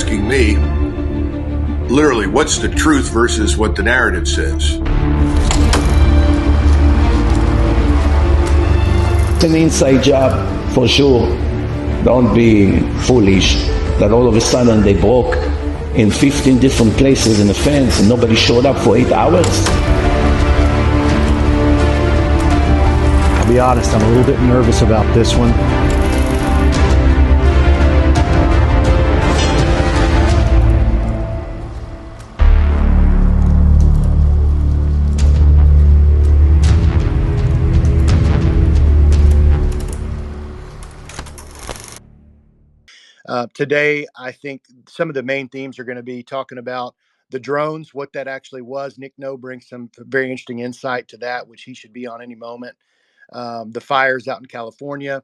asking me, literally, what's the truth versus what the narrative says? It's an inside job for sure. Don't be foolish that all of a sudden they broke in 15 different places in the fence and nobody showed up for 8 hours. I'll be honest, I'm a little bit nervous about this one. Today, I think some of the main themes are going to be talking about the drones, what that actually was. Nick Noe brings some very interesting insight to that, which he should be on any moment. The fires out in California.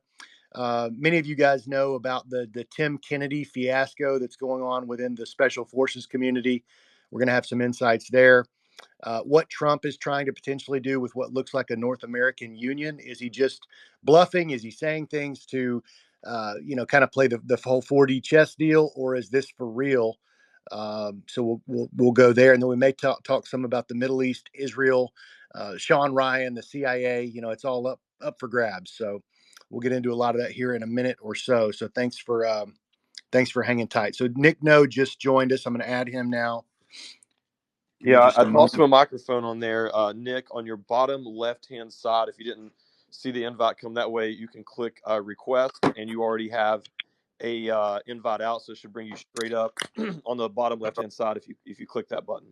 Many of you guys know about the Tim Kennedy fiasco that's going on within the special forces community. We're going to have some insights there. What Trump is trying to potentially do with what looks like a North American union. Is he just bluffing? Is he saying things to, kind of play the whole 4D chess deal, or is this for real? So we'll go there, and then we may talk some about the Middle East, Israel, Sean Ryan, the CIA. It's all up for grabs. So we'll get into a lot of that here in a minute or so. So thanks for hanging tight. So Nick Noe just joined us. I'm going to add him now. Yeah, I tossed my microphone on there. Nick, on your bottom left-hand side, if you didn't see the invite come that way, you can click request, and you already have a invite out, so it should bring you straight up on the bottom left-hand side if you click that button.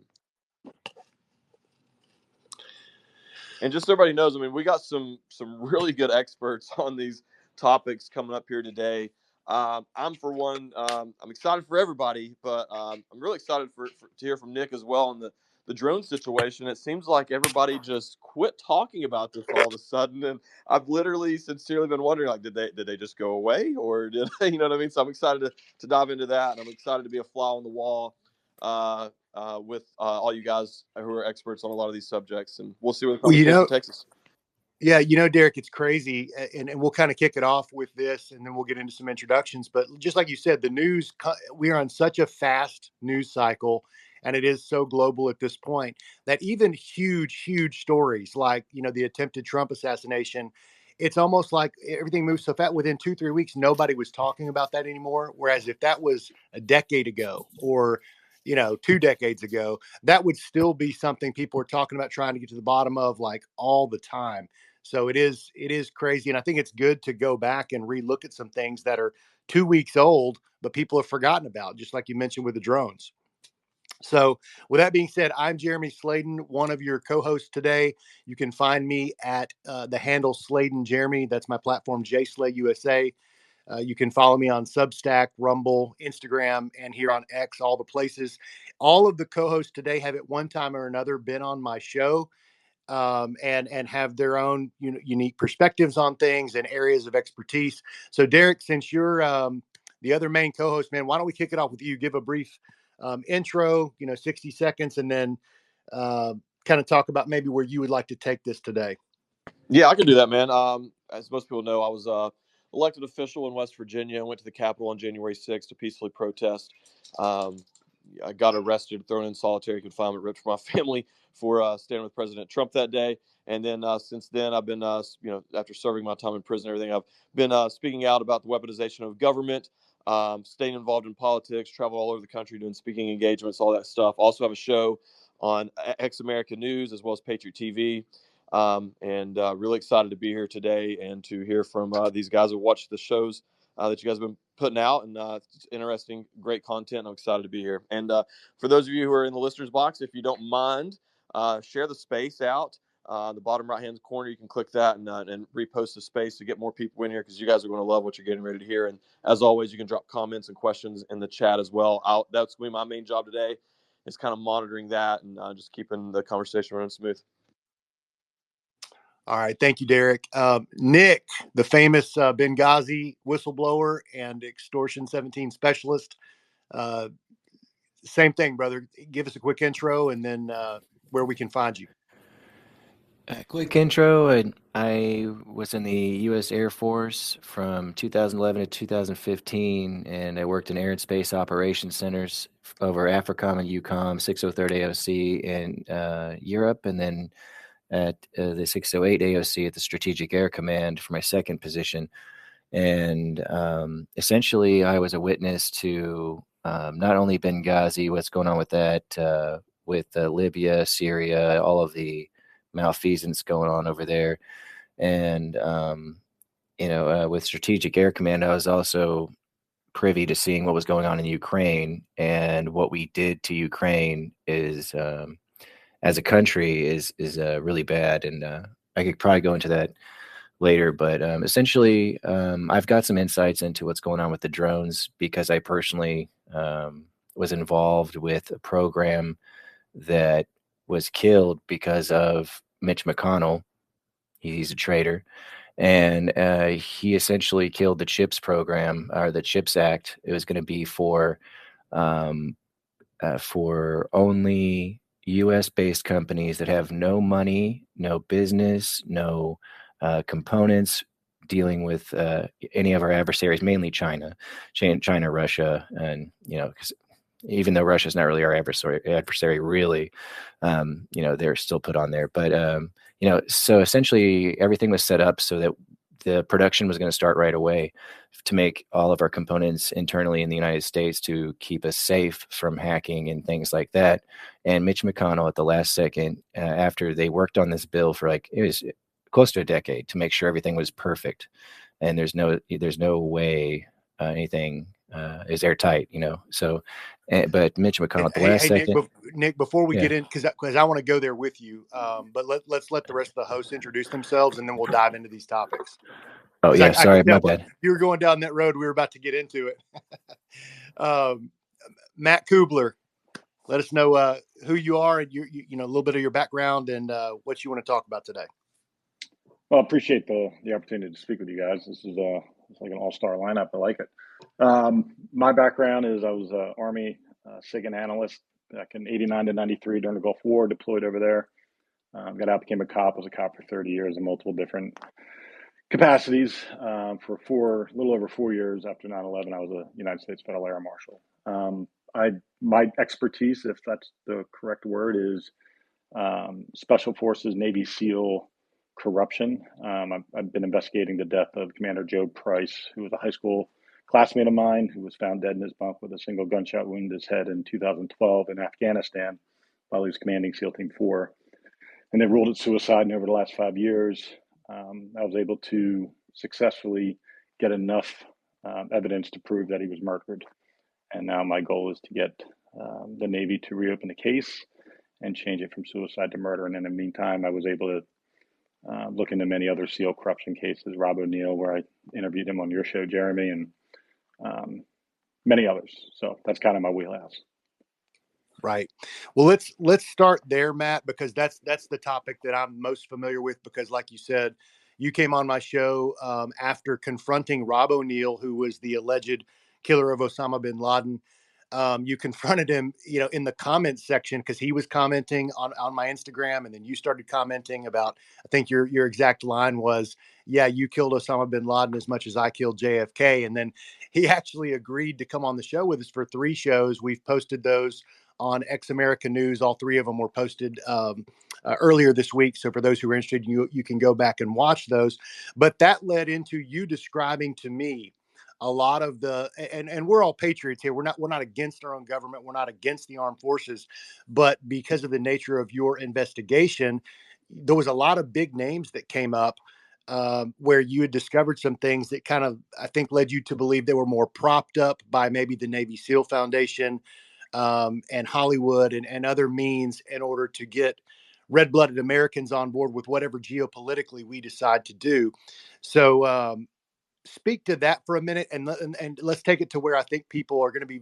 And just so everybody knows, we got some really good experts on these topics coming up here today. I'm for one, I'm excited for everybody, but I'm really excited to hear from Nick as well on the drone situation. It seems like everybody just quit talking about this all of a sudden, and I've literally sincerely been wondering, like, did they just go away, or did you know what I mean? So I'm excited to dive into that, and I'm excited to be a fly on the wall with all you guys who are experts on a lot of these subjects, and we'll see where the conversation takes us. Yeah, Derrick, it's crazy, and we'll kind of kick it off with this, and then we'll get into some introductions. But just like you said, the news, we are on such a fast news cycle, and it is so global at this point that even huge stories like, the attempted Trump assassination, it's almost like everything moves so fast. Within 2-3 weeks, nobody was talking about that anymore. Whereas if that was a decade ago or 2 decades ago, that would still be something people are talking about, trying to get to the bottom of, like, all the time. So it is crazy. And I think it's good to go back and relook at some things that are 2 weeks old, but people have forgotten about, just like you mentioned with the drones. So with that being said, I'm Jeremy Slayden, one of your co-hosts today. You can find me at the handle Slayden Jeremy. That's my platform, JSlayUSA. You can follow me on Substack, Rumble, Instagram, and here on X, all the places. All of the co-hosts today have at one time or another been on my show, and have their own unique perspectives on things and areas of expertise. So Derrick, since you're the other main co-host, man, why don't we kick it off with you? Give a brief intro, 60 seconds, and then kind of talk about maybe where you would like to take this today. Yeah, I can do that, man. As most people know, I was elected official in West Virginia. I went to the Capitol on January 6th to peacefully protest. I got arrested, thrown in solitary confinement, ripped from my family for standing with President Trump that day. And then since then, I've been, after serving my time in prison and everything, I've been speaking out about the weaponization of government, staying involved in politics, travel all over the country doing speaking engagements, all that stuff. Also have a show on X America News as well as Patriot TV. And really excited to be here today and to hear from these guys who watch the shows that you guys have been putting out, and it's interesting, great content. I'm excited to be here. And for those of you who are in the listeners box, if you don't mind, share the space out. The bottom right-hand corner, you can click that and repost the space to get more people in here, because you guys are going to love what you're getting ready to hear. And as always, you can drop comments and questions in the chat as well. That's going to be my main job today, is kind of monitoring that and just keeping the conversation running smooth. All right. Thank you, Derrick. Nick, the famous Benghazi whistleblower and Extortion 17 specialist. Same thing, brother. Give us a quick intro and then where we can find you. A quick intro. I was in the U.S. Air Force from 2011 to 2015, and I worked in Air and Space Operations Centers over AFRICOM and EUCOM, 603rd AOC in Europe, and then at the 608 AOC at the Strategic Air Command for my second position. And essentially, I was a witness to not only Benghazi, what's going on with that, with Libya, Syria, all of the malfeasance going on over there. And, with Strategic Air Command, I was also privy to seeing what was going on in Ukraine. And what we did to Ukraine is, as a country, is really bad. And I could probably go into that later, but essentially, I've got some insights into what's going on with the drones because I personally was involved with a program that was killed because of Mitch McConnell. He's a traitor. And he essentially killed the CHIPS program or the CHIPS Act. It was going to be um, for only US based companies that have no money, no business, no components dealing with any of our adversaries, mainly China, Russia, and 'cause even though Russia's not really our adversary really, they're still put on there. But so essentially everything was set up so that the production was going to start right away to make all of our components internally in the United States to keep us safe from hacking and things like that. And Mitch McConnell at the last second, after they worked on this bill for it was close to a decade to make sure everything was perfect, and there's no way anything is airtight, So, but Mitch McConnell at the last Hey, Nick, second, Nick, before we yeah. get in, because I want to go there with you, but let's let the rest of the hosts introduce themselves, and then we'll dive into these topics. Oh Because yeah, I sorry, could my tell bad. you were going down that road. We were about to get into it. um, Matt Cubbler, let us know who you are and a little bit of your background and what you want to talk about today. Well, I appreciate the opportunity to speak with you guys. This is it's like an all-star lineup. I like it. My background is I was an Army SIGINT analyst back in '89 to '93 during the Gulf War, deployed over there. Got out, became a cop, was a cop for 30 years in multiple different capacities. For a little over 4 years after 9/11, I was a United States Federal Air Marshal. My expertise, if that's the correct word, is Special Forces, Navy SEAL corruption. I've been investigating the death of Commander Joe Price, who was a high school classmate of mine who was found dead in his bunk with a single gunshot wound to his head in 2012 in Afghanistan while he was commanding SEAL Team 4. And they ruled it suicide. And over the last 5 years, I was able to successfully get enough evidence to prove that he was murdered. And now my goal is to get the Navy to reopen the case and change it from suicide to murder. And in the meantime, I was able to look into many other SEAL corruption cases, Rob O'Neill, where I interviewed him on your show, Jeremy, and many others. So that's kind of my wheelhouse. Right. Well, let's start there, Matt, because that's the topic that I'm most familiar with. Because, like you said, you came on my show after confronting Rob O'Neill, who was the alleged killer of Osama bin Laden. You confronted him, in the comments section because he was commenting on my Instagram, and then you started commenting about. I think your exact line was, "Yeah, you killed Osama bin Laden as much as I killed JFK," and then he actually agreed to come on the show with us for 3 shows. We've posted those on Ex America News. All 3 of them were posted earlier this week. So for those who are interested, you can go back and watch those. But that led into you describing to me a lot of and we're all patriots here. We're not against our own government. We're not against the armed forces, but because of the nature of your investigation, there was a lot of big names that came up where you had discovered some things that kind of, I think, led you to believe they were more propped up by maybe the Navy SEAL Foundation and Hollywood and other means in order to get red-blooded Americans on board with whatever geopolitically we decide to do. So speak to that for a minute, and let's take it to where I think people are going to be,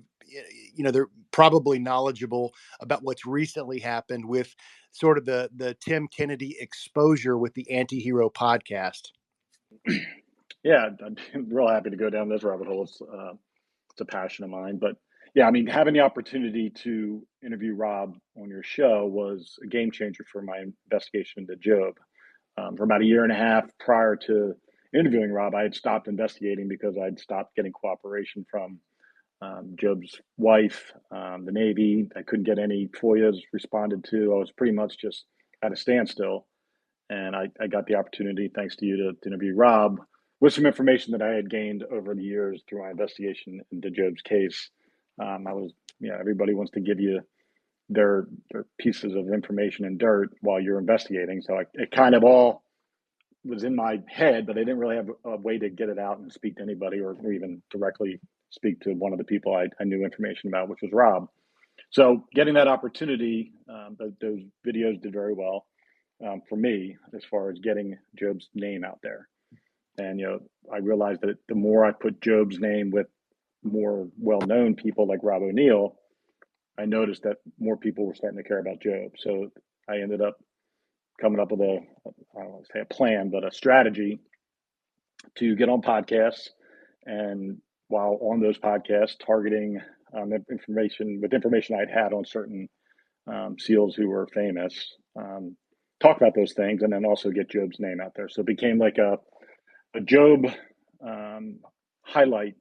they're probably knowledgeable about what's recently happened with sort of the Tim Kennedy exposure with the Anti-Hero podcast. Yeah, I'm real happy to go down this rabbit hole. It's a passion of mine. But yeah, I mean, having the opportunity to interview Rob on your show was a game changer for my investigation into Job. For about a year and a half prior to interviewing Rob, I had stopped investigating because I'd stopped getting cooperation from Job's wife, the Navy. I couldn't get any FOIAs responded to. I was pretty much just at a standstill. And I got the opportunity, thanks to you, to interview Rob with some information that I had gained over the years through my investigation into Job's case. Everybody wants to give you their pieces of information and dirt while you're investigating. So it kind of all was in my head, but I didn't really have a way to get it out and speak to anybody or even directly speak to one of the people I knew information about, which was Rob. So getting that opportunity, those videos did very well for me as far as getting Job's name out there. And, I realized that the more I put Job's name with more well-known people like Rob O'Neill, I noticed that more people were starting to care about Job. So I ended up coming up with I don't want to say a plan, but a strategy to get on podcasts. And while on those podcasts, targeting information I'd had on certain SEALs who were famous, talk about those things, and then also get Job's name out there. So it became like a Job highlight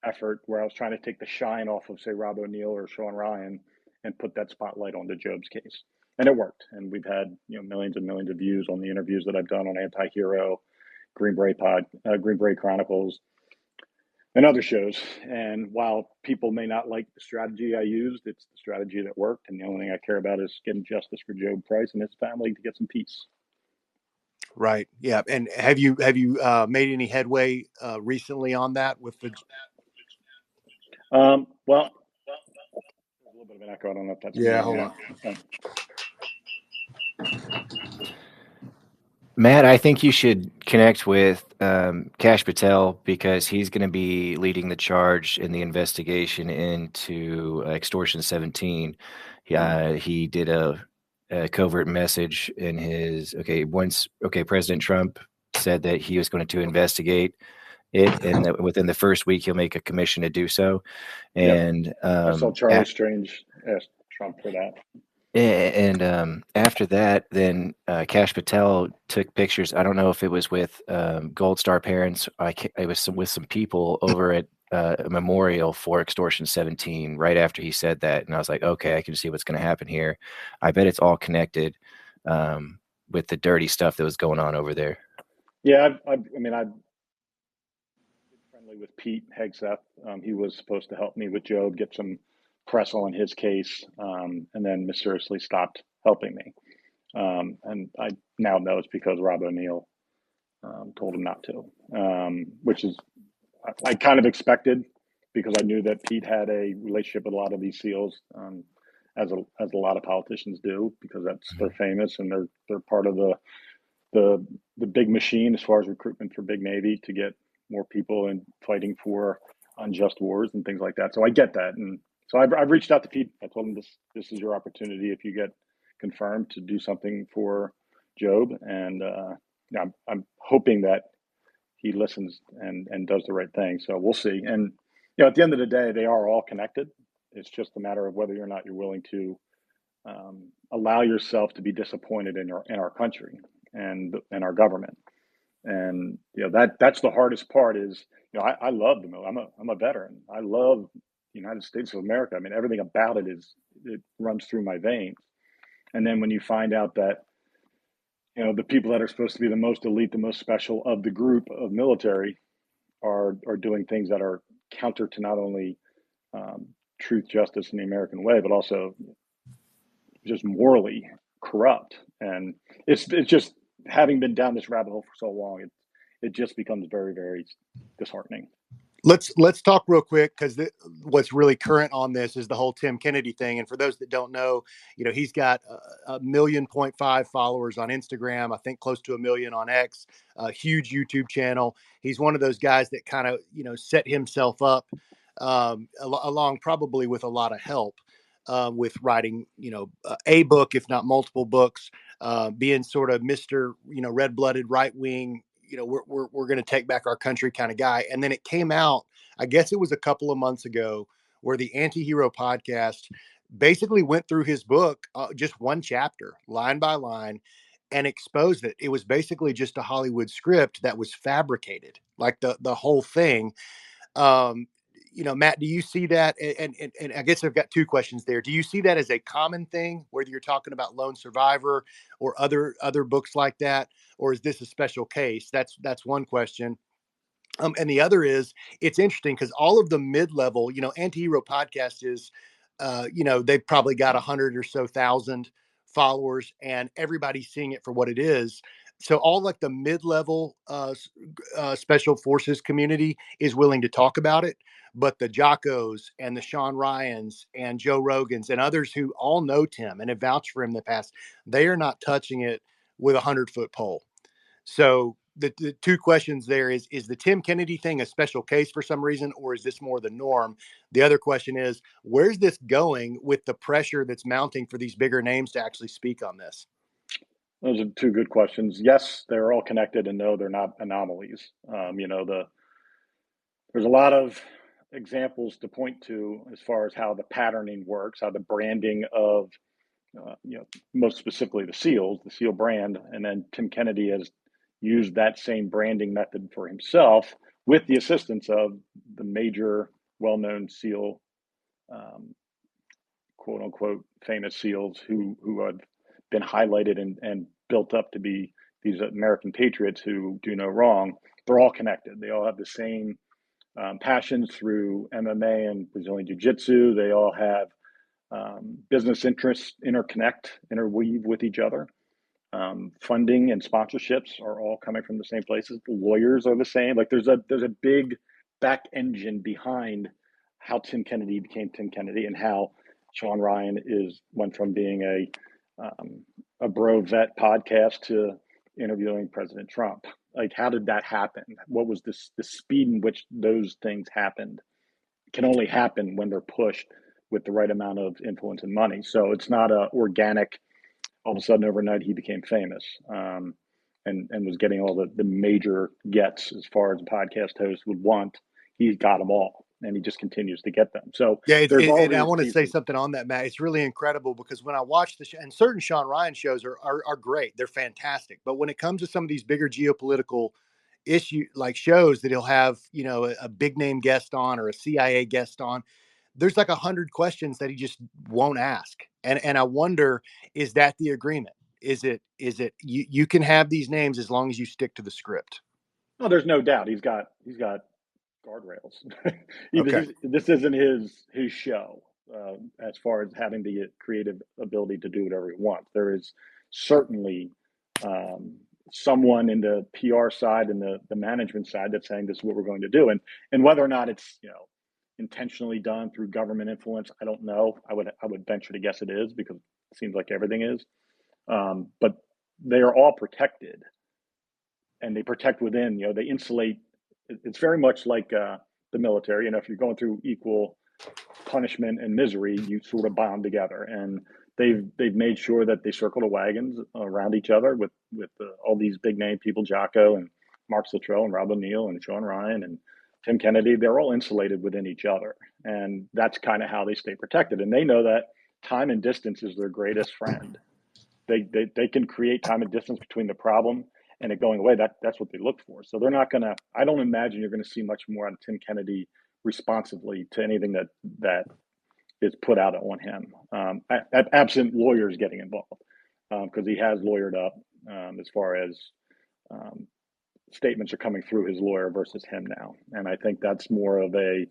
effort where I was trying to take the shine off of, say, Rob O'Neill or Sean Ryan and put that spotlight onto Job's case. And it worked. And we've had millions and millions of views on the interviews that I've done on Anti-Hero, Green Beret Chronicles, and other shows. And while people may not like the strategy I used, it's the strategy that worked. And the only thing I care about is getting justice for Job Price and his family to get some peace. Right. Yeah. And have you made any headway recently on that with the? Well, there's a little bit of an echo. I don't know if that's me. Hold on. Matt, I think you should connect with Kash Patel because he's going to be leading the charge in the investigation into Extortion 17. He did a covert message in his President Trump said that he was going to investigate it, and that within the first week he'll make a commission to do so. And I saw Charlie Strange ask Trump for that. And after that, then Kash Patel took pictures. I don't know if it was with Gold Star parents. It was with some people over at a memorial for Extortion 17 right after he said that. And I was like, okay, I can see what's going to happen here. I bet it's all connected with the dirty stuff that was going on over there. Yeah, I'm friendly with Pete Hegseth. He was supposed to help me with Job, get some press on his case, and then mysteriously stopped helping me. And I now know it's because Rob O'Neill told him not to, which is I kind of expected because I knew that Pete had a relationship with a lot of these SEALs, as a lot of politicians do, because they're famous and they're part of the big machine as far as recruitment for big Navy to get more people and fighting for unjust wars and things like that. So I get that. And so I've reached out to Pete. I told him this is your opportunity if you get confirmed to do something for Job. And I'm hoping that he listens and does the right thing. So we'll see. And at the end of the day, they are all connected. It's just a matter of whether or not you're willing to allow yourself to be disappointed in our country and our government. And that's the hardest part. Is I love the military. I'm a veteran. I love the United States of America. I mean, everything about it runs through my veins. And then when you find out that the people that are supposed to be the most elite, the most special of the group of military are doing things that are counter to not only truth, justice, and the American way, but also just morally corrupt. And it's just, having been down this rabbit hole for so long, it just becomes very, very disheartening. Let's talk real quick, because what's really current on this is the whole Tim Kennedy thing. And for those that don't know, he's got 1.5 million followers on Instagram. I think close to 1 million on X. A huge YouTube channel. He's one of those guys that kind of set himself up along probably with a lot of help with writing a book, if not multiple books, being sort of Mr. red-blooded right wing. We're going to take back our country kind of guy. And then it came out, I guess it was a couple of months ago, where the Anti-Hero podcast basically went through his book, just one chapter, line by line, and exposed it. It was basically just a Hollywood script that was fabricated, like the whole thing. Um, Matt, do you see that? And I guess I've got two questions there. Do you see that as a common thing, whether you're talking about Lone Survivor or other books like that, or is this a special case? That's one question. And the other is, it's interesting because all of the mid-level, Anti-Hero Podcast is, they've probably got 100 or so thousand followers, and everybody's seeing it for what it is. So all like the mid-level special forces community is willing to talk about it, but the Jockos and the Sean Ryans and Joe Rogans and others who all know Tim and have vouched for him in the past, they are not touching it with a 100-foot pole. So the two questions there is the Tim Kennedy thing a special case for some reason, or is this more the norm? The other question is, where's this going with the pressure that's mounting for these bigger names to actually speak on this? Those are two good questions. Yes, they're all connected, and no, they're not anomalies. There's a lot of examples to point to as far as how the patterning works, how the branding of, most specifically the SEAL brand, and then Tim Kennedy has used that same branding method for himself with the assistance of the major well-known SEAL, quote unquote, famous SEALs who have been highlighted and built up to be these American patriots who do no wrong. They're all connected. They all have the same passions through MMA and Brazilian Jiu-Jitsu. They all have business interests interweave with each other. Funding and sponsorships are all coming from the same places. The lawyers are the same. Like there's a big back engine behind how Tim Kennedy became Tim Kennedy, and how Sean Ryan went from being a bro vet podcast to interviewing President Trump. Like, how did that happen? What was the speed in which those things happened? It can only happen when they're pushed with the right amount of influence and money. So it's not a organic, all of a sudden overnight he became famous, and was getting all the major gets as far as a podcast host would want. He's got them all, and he just continues to get them. So yeah, and I want to say something on that, Matt. It's really incredible because when I watch the show, and certain Sean Ryan shows are great, they're fantastic. But when it comes to some of these bigger geopolitical issue like shows that he'll have, a big name guest on or a CIA guest on, there's like 100 questions that he just won't ask. And I wonder, is that the agreement? Is it you can have these names as long as you stick to the script? Oh, there's no doubt he's got guardrails. Okay. This isn't his show as far as having the creative ability to do whatever he wants. There is certainly someone in the PR side and the management side that's saying this is what we're going to do, and whether or not it's intentionally done through government influence, I don't know. I would venture to guess it is, because it seems like everything is. But they are all protected, and they protect within. They insulate. It's very much like the military. If you're going through equal punishment and misery, you sort of bond together. And they've made sure that they circle the wagons around each other with all these big name people, Jocko and Mark Luttrell and Rob O'Neill and Sean Ryan and Tim Kennedy. They're all insulated within each other, and that's kind of how they stay protected. And they know that time and distance is their greatest friend. They can create time and distance between the problem and it going away. That's what they look for. So they're not going to, I don't imagine you're going to see much more on Tim Kennedy responsively to anything that is put out on him, absent lawyers getting involved, because he has lawyered up as far as statements are coming through his lawyer versus him now. And I think that's more of a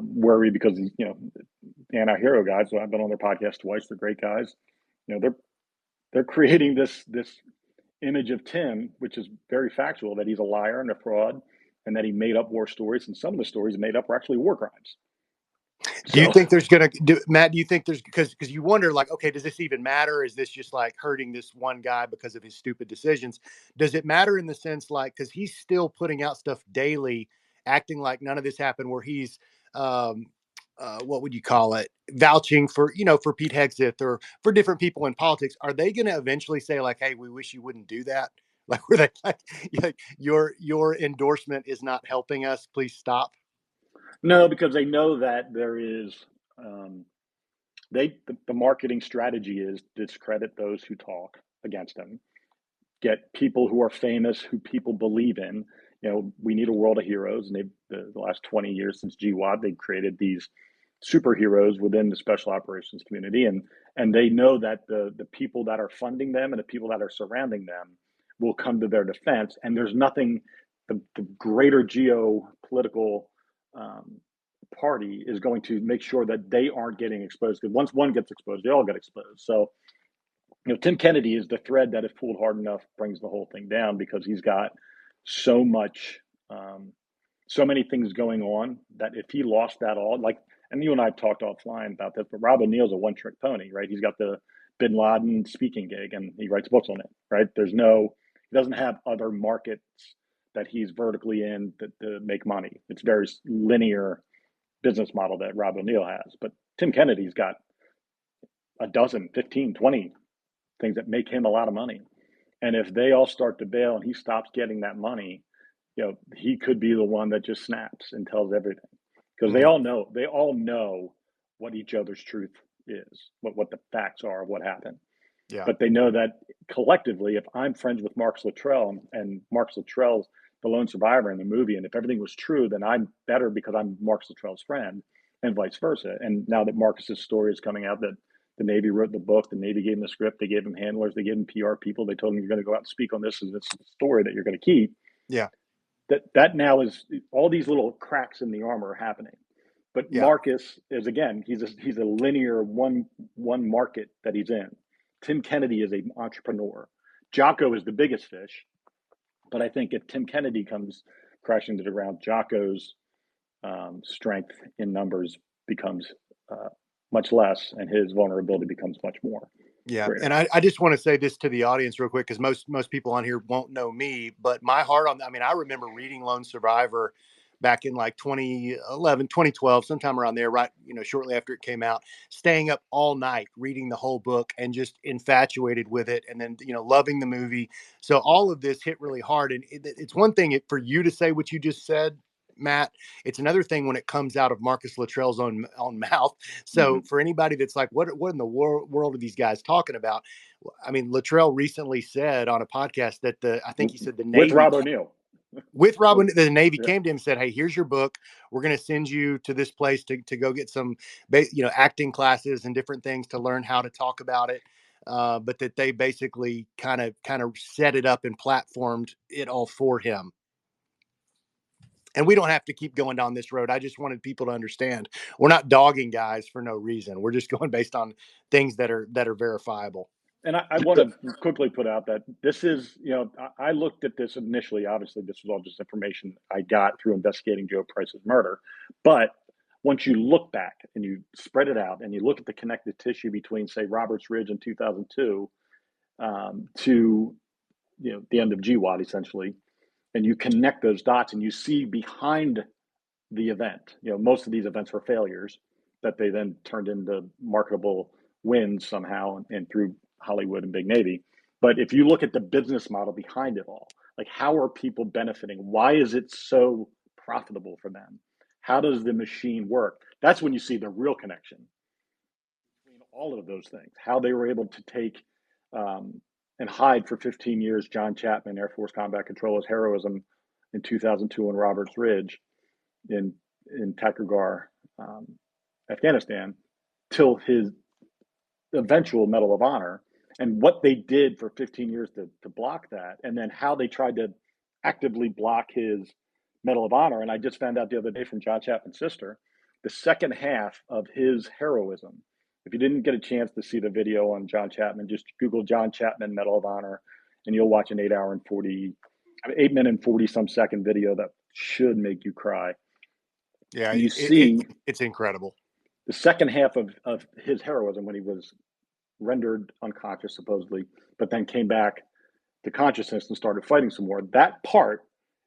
worry, because, the Anti-Hero guys, so I've been on their podcast twice, they're great guys. They're creating this image of Tim, which is very factual, that he's a liar and a fraud, and that he made up war stories, and some of the stories he made up were actually war crimes. Do you think there's Matt, do you think there's, because you wonder, like, okay, does this even matter? Is this just like hurting this one guy because of his stupid decisions? Does it matter in the sense, like, because he's still putting out stuff daily, acting like none of this happened, where he's, what would you call it, vouching for, for Pete Hegseth or for different people in politics? Are they going to eventually say, like, hey, we wish you wouldn't do that? Like, were they like your endorsement is not helping us, please stop? No, because they know that there is, the marketing strategy is discredit those who talk against him, get people who are famous, who people believe in. You know, we need a world of heroes. And the last 20 years since GWOT, they've created these superheroes within the special operations community. And they know that the people that are funding them and the people that are surrounding them will come to their defense. And there's nothing, the greater geopolitical party is going to make sure that they aren't getting exposed. Because once one gets exposed, they all get exposed. So, you know, Tim Kennedy is the thread that, if pulled hard enough, brings the whole thing down, because he's got so much, so many things going on that if he lost that all, like, and you and I have talked offline about this, but Rob O'Neill's a one-trick pony, right? He's got the Bin Laden speaking gig and he writes books on it, right? He doesn't have other markets that he's vertically in to make money. It's very linear business model that Rob O'Neill has. But Tim Kennedy's got a dozen, 15, 20 things that make him a lot of money. And if they all start to bail and he stops getting that money, you know, he could be the one that just snaps and tells everything. Because they all know what each other's truth is, what the facts are of what happened. Yeah. But they know that collectively, if I'm friends with Marcus Luttrell and Marcus Luttrell's the lone survivor in the movie, and if everything was true, then I'm better because I'm Marcus Luttrell's friend, and vice versa. And now that Marcus's story is coming out, that the Navy wrote the book, the Navy gave him the script, they gave him handlers, they gave him PR people, they told him, you're going to go out and speak on this, and this is the story that you're going to keep. Yeah. That now is, all these little cracks in the armor are happening. But Yeah. Marcus is, again, he's a linear one market that he's in. Tim Kennedy is an entrepreneur. Jocko is the biggest fish. But I think if Tim Kennedy comes crashing to the ground, Jocko's strength in numbers becomes much less, and his vulnerability becomes much more. Yeah. greater. And I just want to say this to the audience real quick, because most people on here won't know me, but my heart on, I mean, I remember reading Lone Survivor back in like 2011, 2012, sometime around there, right, you know, shortly after it came out, staying up all night, reading the whole book and just infatuated with it. And then, you know, loving the movie. So all of this hit really hard. And it's one thing for you to say what you just said, Matt. It's another thing when it comes out of Marcus Luttrell's own mouth. So for anybody that's like, what in the world are these guys talking about? I mean, Luttrell recently said on a podcast that I think he said the Navy, with Rob O'Neill, the Navy came to him and said, hey, here's your book. We're going to send you to this place to go get some, acting classes and different things to learn how to talk about it. But that they basically kind of set it up and platformed it all for him. And we don't have to keep going down this road. I just wanted people to understand we're not dogging guys for no reason. We're just going based on things that are verifiable. And I want to quickly put out that this is, you know, I looked at this initially. Obviously, this was all just information I got through investigating Joe Price's murder. But once you look back and you spread it out and you look at the connective tissue between, say, Roberts Ridge in 2002 to, you know, the end of GWOT, essentially, and you connect those dots and you see behind the event, you know, most of these events were failures that they then turned into marketable wins somehow and through Hollywood and Big Navy. But if you look at the business model behind it all, like, how are people benefiting? Why is it so profitable for them? How does the machine work? That's when you see the real connection between all of those things. How they were able to take and hide for 15 years John Chapman, Air Force Combat Controller's heroism in 2002 in Roberts Ridge in Takragar, Afghanistan, till his eventual Medal of Honor, and what they did for 15 years to block that, and then how they tried to actively block his Medal of Honor. And I just found out the other day from John Chapman's sister, the second half of his heroism. If you didn't get a chance to see the video on John Chapman, just Google John Chapman Medal of Honor, and you'll watch an 8 minute and 40 some second video that should make you cry. Yeah, you see, it's incredible. The second half of his heroism, when he was rendered unconscious, supposedly, but then came back to consciousness and started fighting some more. That part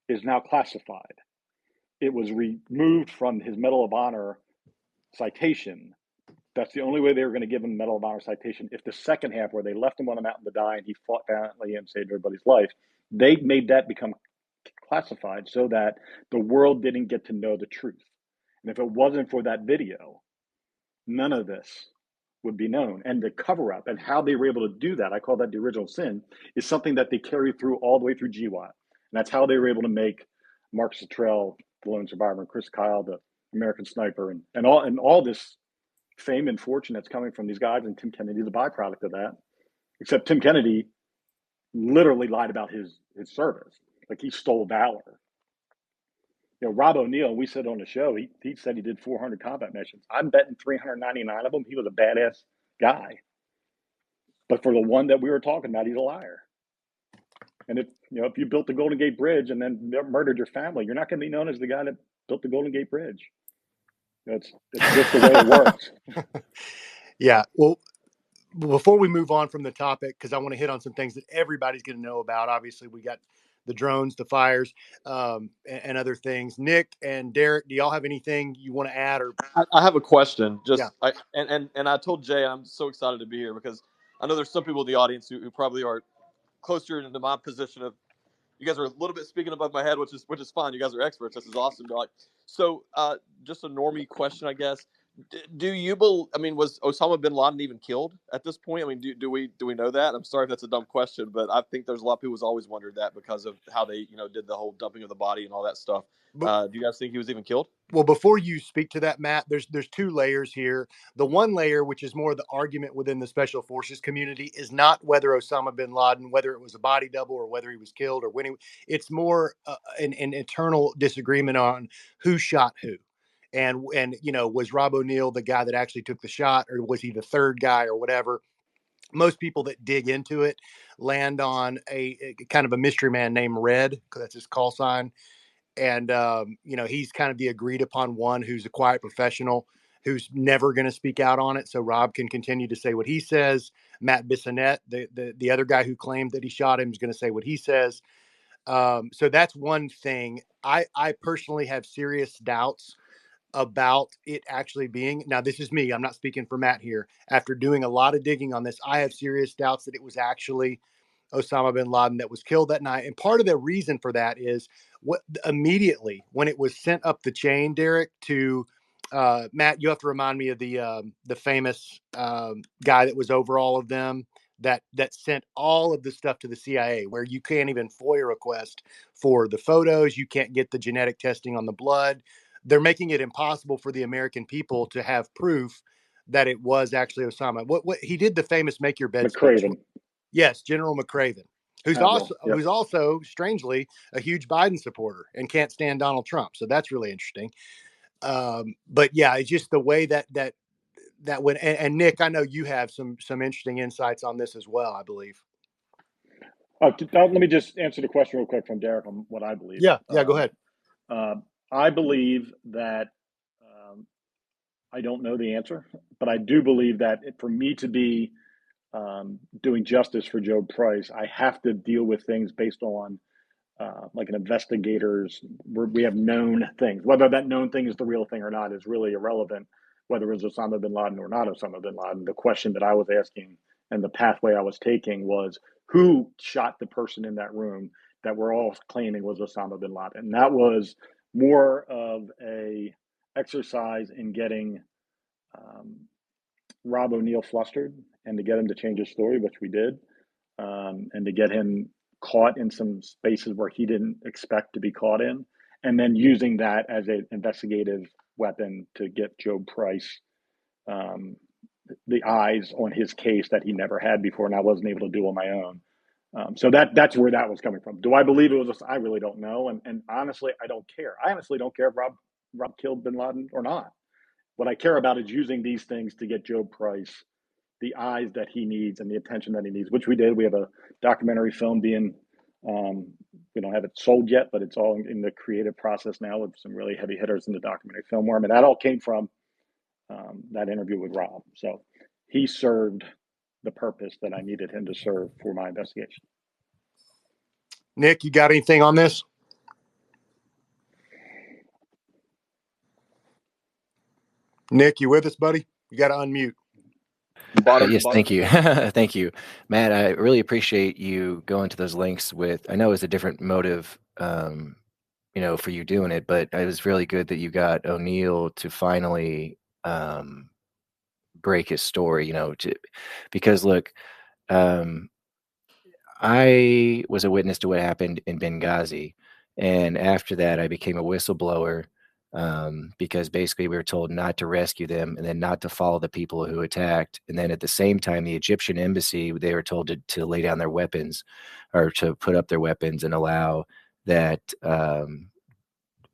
is now classified. It was removed from his Medal of Honor citation. That's the only way they were going to give him Medal of Honor citation. If the second half, where they left him on the mountain to die and he fought valiantly and saved everybody's life, they made that become classified so that the world didn't get to know the truth. And if it wasn't for that video, none of this would be known. And the cover up and how they were able to do that, I call that the original sin, is something that they carried through all the way through GWOT. And that's how they were able to make Mark Sottrell, the lone survivor, and Chris Kyle, the American sniper, and all this fame and fortune that's coming from these guys, and Tim Kennedy, the byproduct of that. Except Tim Kennedy literally lied about his service. Like, he stole valor. You know, Rob O'Neill, we said on the show, he said he did 400 combat missions. I'm betting 399 of them, he was a badass guy. But for the one that we were talking about, he's a liar. And if you built the Golden Gate Bridge and then murdered your family, you're not going to be known as the guy that built the Golden Gate Bridge. It's just the way it works. Yeah. Well, before we move on from the topic, because I want to hit on some things that everybody's going to know about. Obviously, we got the drones, the fires, and other things. Nick and Derrick, do y'all have anything you want to add? Or I have a question. Yeah. And I told Jay I'm so excited to be here because I know there's some people in the audience who probably are closer into my position of, you guys are a little bit speaking above my head, which is fine. You guys are experts. This is awesome. So just a normie question, I guess. Do you believe? I mean, was Osama bin Laden even killed at this point? I mean, do we know that? I'm sorry if that's a dumb question, but I think there's a lot of people who's always wondered that because of how they did the whole dumping of the body and all that stuff. Do you guys think he was even killed? Well, before you speak to that, Matt, there's two layers here. The one layer, which is more the argument within the special forces community, is not whether Osama bin Laden, whether it was a body double or whether he was killed or when he. It's more an internal disagreement on who shot who. And was Rob O'Neill the guy that actually took the shot, or was he the third guy or whatever? Most people that dig into it land on a kind of a mystery man named Red, because that's his call sign. And, he's kind of the agreed upon one who's a quiet professional who's never going to speak out on it. So Rob can continue to say what he says. Matt Bissonnette, the other guy who claimed that he shot him, is going to say what he says. So that's one thing. I personally have serious doubts about it actually being. Now, this is me. I'm not speaking for Matt here. After doing a lot of digging on this, I have serious doubts that it was actually Osama bin Laden that was killed that night. And part of the reason for that is what immediately when it was sent up the chain, Derrick, to Matt, you have to remind me of the famous guy that was over all of them that sent all of the stuff to the CIA, where you can't even FOIA request for the photos. You can't get the genetic testing on the blood. They're making it impossible for the American people to have proof that it was actually Osama. What he did, the famous "Make Your Bed" speech. Yes, General McCraven, who's also strangely a huge Biden supporter and can't stand Donald Trump. So that's really interesting. But yeah, it's just the way that went. And Nick, I know you have some interesting insights on this as well, I believe. Let me just answer the question real quick from Derrick on what I believe. Yeah, go ahead. I believe that I don't know the answer, but I do believe that for me to be doing justice for Joe Price, I have to deal with things based on like an investigator's. We have known things. Whether that known thing is the real thing or not is really irrelevant. Whether it was Osama bin Laden or not Osama bin Laden, the question that I was asking and the pathway I was taking was who shot the person in that room that we're all claiming was Osama bin Laden. And that was more of a exercise in getting Rob O'Neill flustered and to get him to change his story, which we did, and to get him caught in some spaces where he didn't expect to be caught in, and then using that as an investigative weapon to get Joe Price the eyes on his case that he never had before and I wasn't able to do on my own. So that's where that was coming from. Do I believe it was? I really don't know, and honestly, I don't care. I honestly don't care if Rob killed bin Laden or not. What I care about is using these things to get Joe Price the eyes that he needs and the attention that he needs, which we did. We have a documentary film being, we don't have it sold yet, but it's all in the creative process now with some really heavy hitters in the documentary film worm. And that all came from that interview with Rob. So he served the purpose that I needed him to serve for my investigation. Nick, you got anything on this? Nick, you with us, buddy? You got to unmute. Yes, thank you. Thank you, Matt. I really appreciate you going to those links with, I know it's a different motive, for you doing it, but it was really good that you got O'Neill to finally break his story, because look, I was a witness to what happened in Benghazi, and after that, I became a whistleblower, because basically we were told not to rescue them and then not to follow the people who attacked. And then at the same time, the Egyptian embassy, they were told to lay down their weapons or to put up their weapons and allow that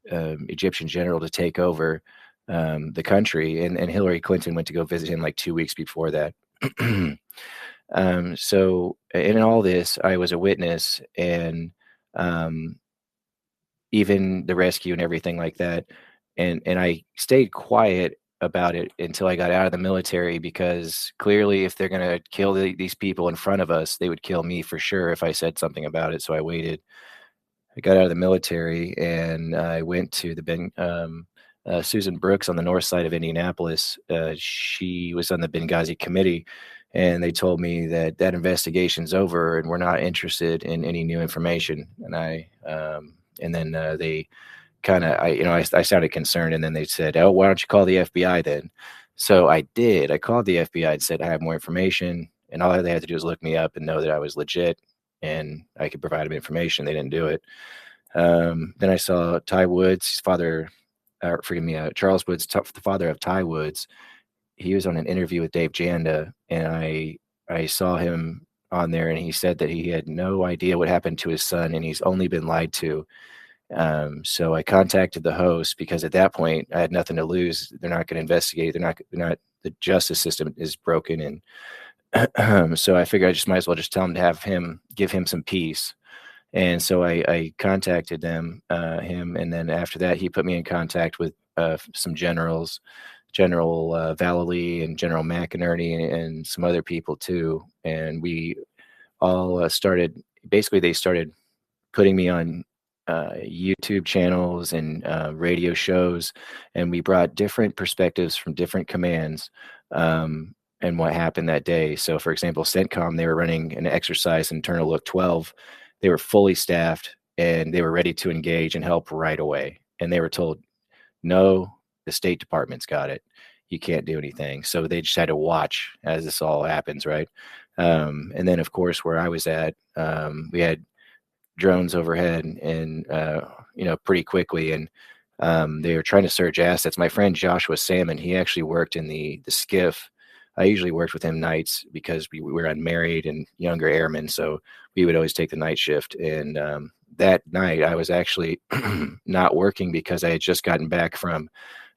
Egyptian general to take over the country. And Hillary Clinton went to go visit him like 2 weeks before that. So in all this, I was a witness, and even the rescue and everything like that. And I stayed quiet about it until I got out of the military, because clearly if they're going to kill these people in front of us, they would kill me for sure if I said something about it. So I waited. I got out of the military and I went to Susan Brooks on the north side of Indianapolis. She was on the Benghazi committee, and they told me that investigation's over and we're not interested in any new information. And then they kind of, I sounded concerned, and then they said, "Oh, why don't you call the FBI then?" So I did. I called the FBI and said, "I have more information," and all they had to do was look me up and know that I was legit and I could provide them information. They didn't do it. Then I saw Ty Woods, his father, Charles Woods, the father of Ty Woods. He was on an interview with Dave Janda, and I saw him on there, and he said that he had no idea what happened to his son, and he's only been lied to. So I contacted the host, because at that point I had nothing to lose. They're not going to investigate. The justice system is broken. And so I figured I just might as well just tell him to give him some peace. And so I contacted him, and then after that, he put me in contact with some generals, General Vallely and General McInerney, and some other people too. And we all they started putting me on YouTube channels and radio shows, and we brought different perspectives from different commands and what happened that day. So, for example, CENTCOM, they were running an exercise in Internal Look 12. They were fully staffed, and they were ready to engage and help right away. And they were told, "No, the State Department's got it. You can't do anything." So they just had to watch as this all happens, right? And then, of course, where I was at, we had drones overhead, and pretty quickly, and they were trying to search assets. My friend Joshua Salmon, he actually worked in the skiff. I usually worked with him nights because we were unmarried and younger airmen, so we would always take the night shift. And that night, I was actually not working because I had just gotten back from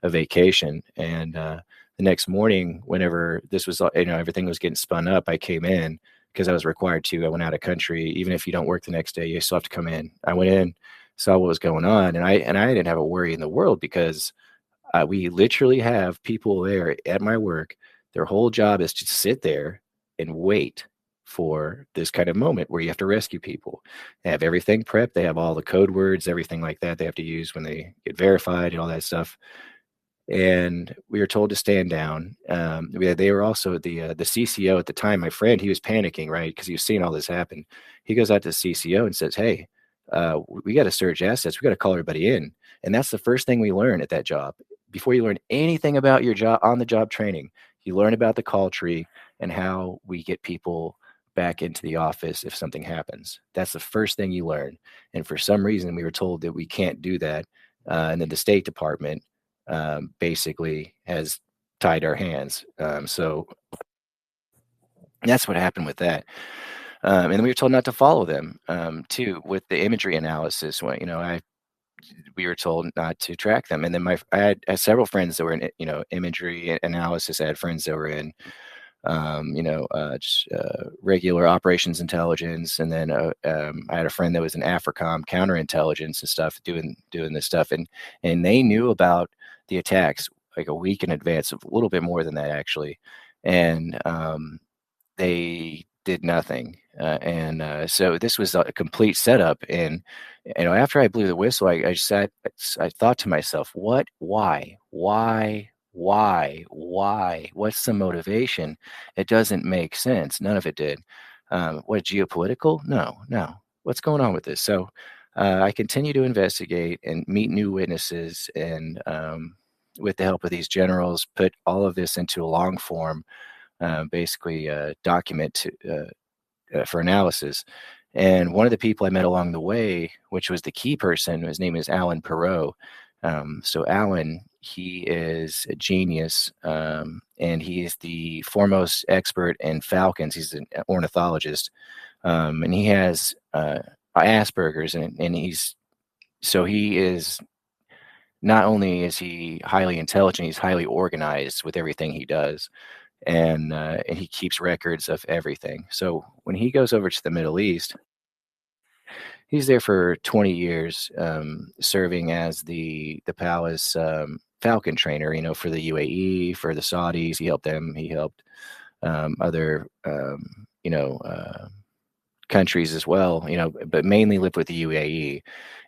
a vacation. And the next morning, whenever this was, everything was getting spun up, I came in because I was required to. I went out of country. Even if you don't work the next day, you still have to come in. I went in, saw what was going on, and I didn't have a worry in the world, because we literally have people there at my work. Their whole job is to sit there and wait for this kind of moment where you have to rescue people. They have everything prepped. They have all the code words, everything like that they have to use when they get verified and all that stuff. And we were told to stand down. They were also the CCO at the time. My friend, he was panicking, right, because he was seeing all this happen. He goes out to the CCO and says, "Hey, we got to search assets. We got to call everybody in." And that's the first thing we learn at that job. Before you learn anything about your job, on the job training, you learn about the call tree and how we get people back into the office if something happens. That's the first thing you learn. And for some reason, we were told that we can't do that. And then the State Department basically has tied our hands. So that's what happened with that. And then we were told not to follow them too, with the imagery analysis. We were told not to track them. And then I had several friends that were in, imagery analysis. I had friends that were in, just regular operations intelligence. And then I had a friend that was in AFRICOM counterintelligence and stuff, doing this stuff. And they knew about the attacks like a week in advance, a little bit more than that actually. And they did nothing. So this was a complete setup. And, after I blew the whistle, I thought to myself, why, what's the motivation? It doesn't make sense. None of it did. What, geopolitical? No. What's going on with this? So I continue to investigate and meet new witnesses. And with the help of these generals, put all of this into a long form, basically document for analysis. And one of the people I met along the way, which was the key person, his name is Alan Perot. So Alan, he is a genius, and he is the foremost expert in falcons. He's an ornithologist, and he has Asperger's, and he is not only is he highly intelligent, he's highly organized with everything he does, and he keeps records of everything. So when he goes over to the Middle East, he's there for 20 years, serving as the palace falcon trainer, for the UAE, for the Saudis. He helped them. He helped other, countries as well, but mainly lived with the UAE.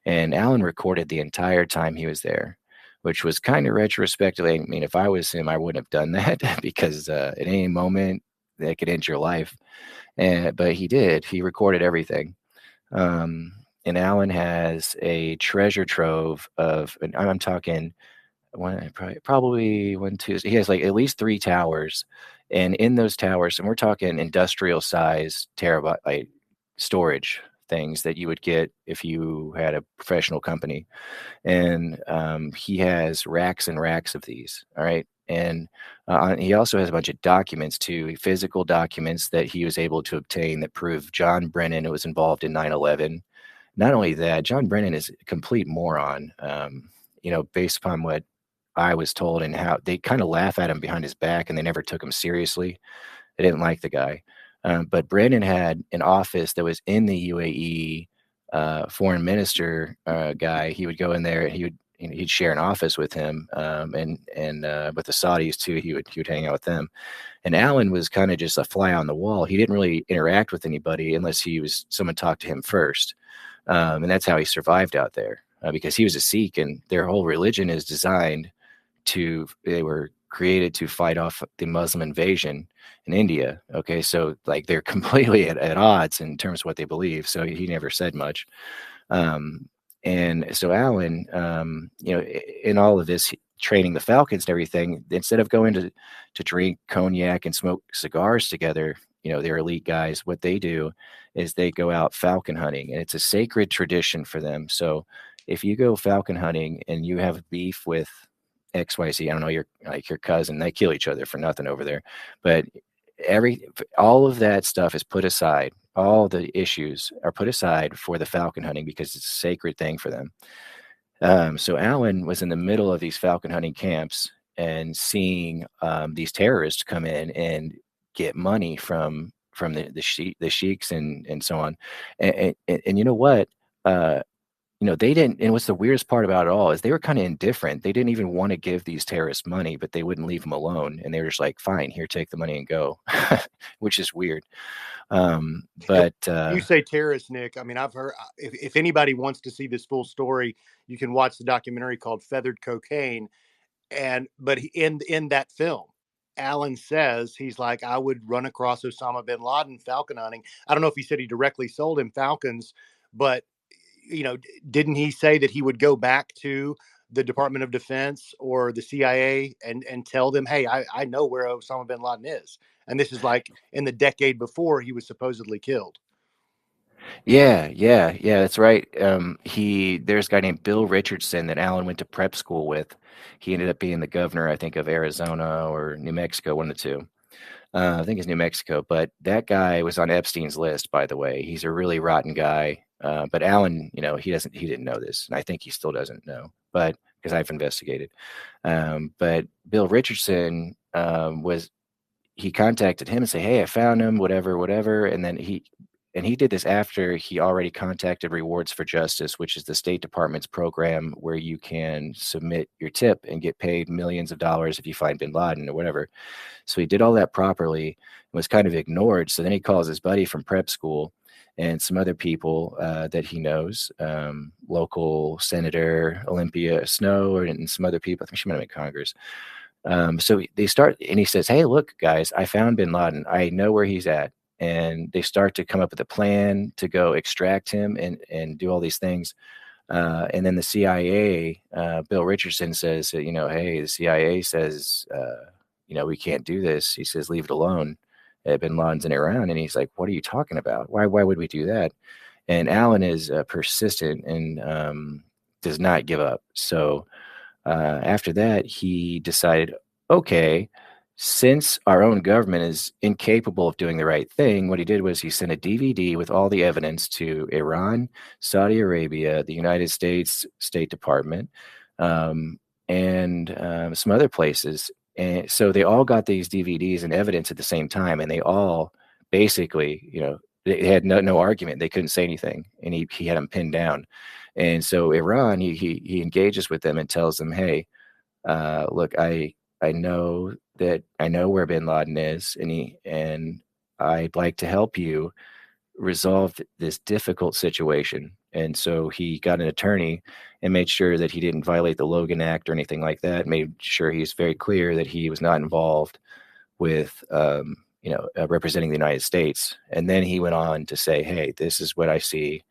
And Alan recorded the entire time he was there, which was kind of retrospectively. I mean, if I was him, I wouldn't have done that because at any moment that could end your life. But he did. He recorded everything. And Alan has a treasure trove of, and I'm talking probably one, two. He has like at least 3 towers, and in those towers, and we're talking industrial size terabyte like storage things that you would get if you had a professional company. And he has racks and racks of these. All right. And he also has a bunch of documents too, physical documents that he was able to obtain that prove John Brennan was involved in 9/11. Not only that, John Brennan is a complete moron, based upon what I was told, and how they kind of laugh at him behind his back, and they never took him seriously. They didn't like the guy. But Brennan had an office that was in the UAE foreign minister guy. He would go in there, and he'd share an office with him, and with the Saudis too. He would hang out with them. And Alan was kind of just a fly on the wall. He didn't really interact with anybody unless someone talked to him first. And that's how he survived out there, because he was a Sikh, and their whole religion is designed they were created to fight off the Muslim invasion in India. Okay. So like they're completely at odds in terms of what they believe. So he never said much. And so Alan, in all of this training the falcons and everything, instead of going to drink cognac and smoke cigars together, they're elite guys. What they do is they go out falcon hunting, and it's a sacred tradition for them. So if you go falcon hunting and you have beef with XYZ, I don't know, your cousin, they kill each other for nothing over there, but all of that stuff is put aside. All the issues are put aside for the falcon hunting because it's a sacred thing for them. So Alan was in the middle of these falcon hunting camps and seeing these terrorists come in and get money from the sheiks and so on. And you know what? They didn't, and what's the weirdest part about it all is they were kind of indifferent. They didn't even want to give these terrorists money, but they wouldn't leave them alone. And they were just like, fine, here, take the money and go, which is weird. But you say terrorists, Nick. I mean, I've heard, if anybody wants to see this full story, you can watch the documentary called Feathered Cocaine. But in that film, Alan says, he's like, I would run across Osama bin Laden falcon hunting. I don't know if he said he directly sold him falcons, but didn't he say that he would go back to the Department of Defense or the CIA and tell them, hey, I know where Osama bin Laden is. And this is like in the decade before he was supposedly killed. Yeah, that's right. There's a guy named Bill Richardson that Alan went to prep school with. He ended up being the governor, I think, of Arizona or New Mexico, one of the two. I think it's New Mexico, but that guy was on Epstein's list, by the way. He's a really rotten guy. But Alan, he didn't know this, and I think he still doesn't know, but because I've investigated. But Bill Richardson he contacted him and said, hey, I found him, whatever. And then he did this after he already contacted Rewards for Justice, which is the State Department's program where you can submit your tip and get paid millions of dollars if you find bin Laden or whatever. So he did all that properly and was kind of ignored. So then he calls his buddy from prep school and some other people that he knows, local Senator Olympia Snowe and some other people. I think she might have been Congress. So they start, and he says, hey, look, guys, I found bin Laden. I know where he's at. And they start to come up with a plan to go extract him and do all these things. And then the CIA, Bill Richardson says, hey, the CIA says, we can't do this. He says, leave it alone. Bin Laden's in Iran. And he's like, what are you talking about? Why would we do that? And Allen is persistent and does not give up. So after that, he decided, okay, since our own government is incapable of doing the right thing, what he did was he sent a DVD with all the evidence to Iran, Saudi Arabia, the United States State Department, and some other places. And so they all got these DVDs and evidence at the same time, and they all basically, they had no argument. They couldn't say anything, and he had them pinned down. And so Iran, he engages with them and tells them, hey, look, I know where bin Laden is, and I'd like to help you resolve this difficult situation. And so he got an attorney and made sure that he didn't violate the Logan Act or anything like that. Made sure he's very clear that he was not involved with, representing the United States. And then he went on to say, hey, this is what I see.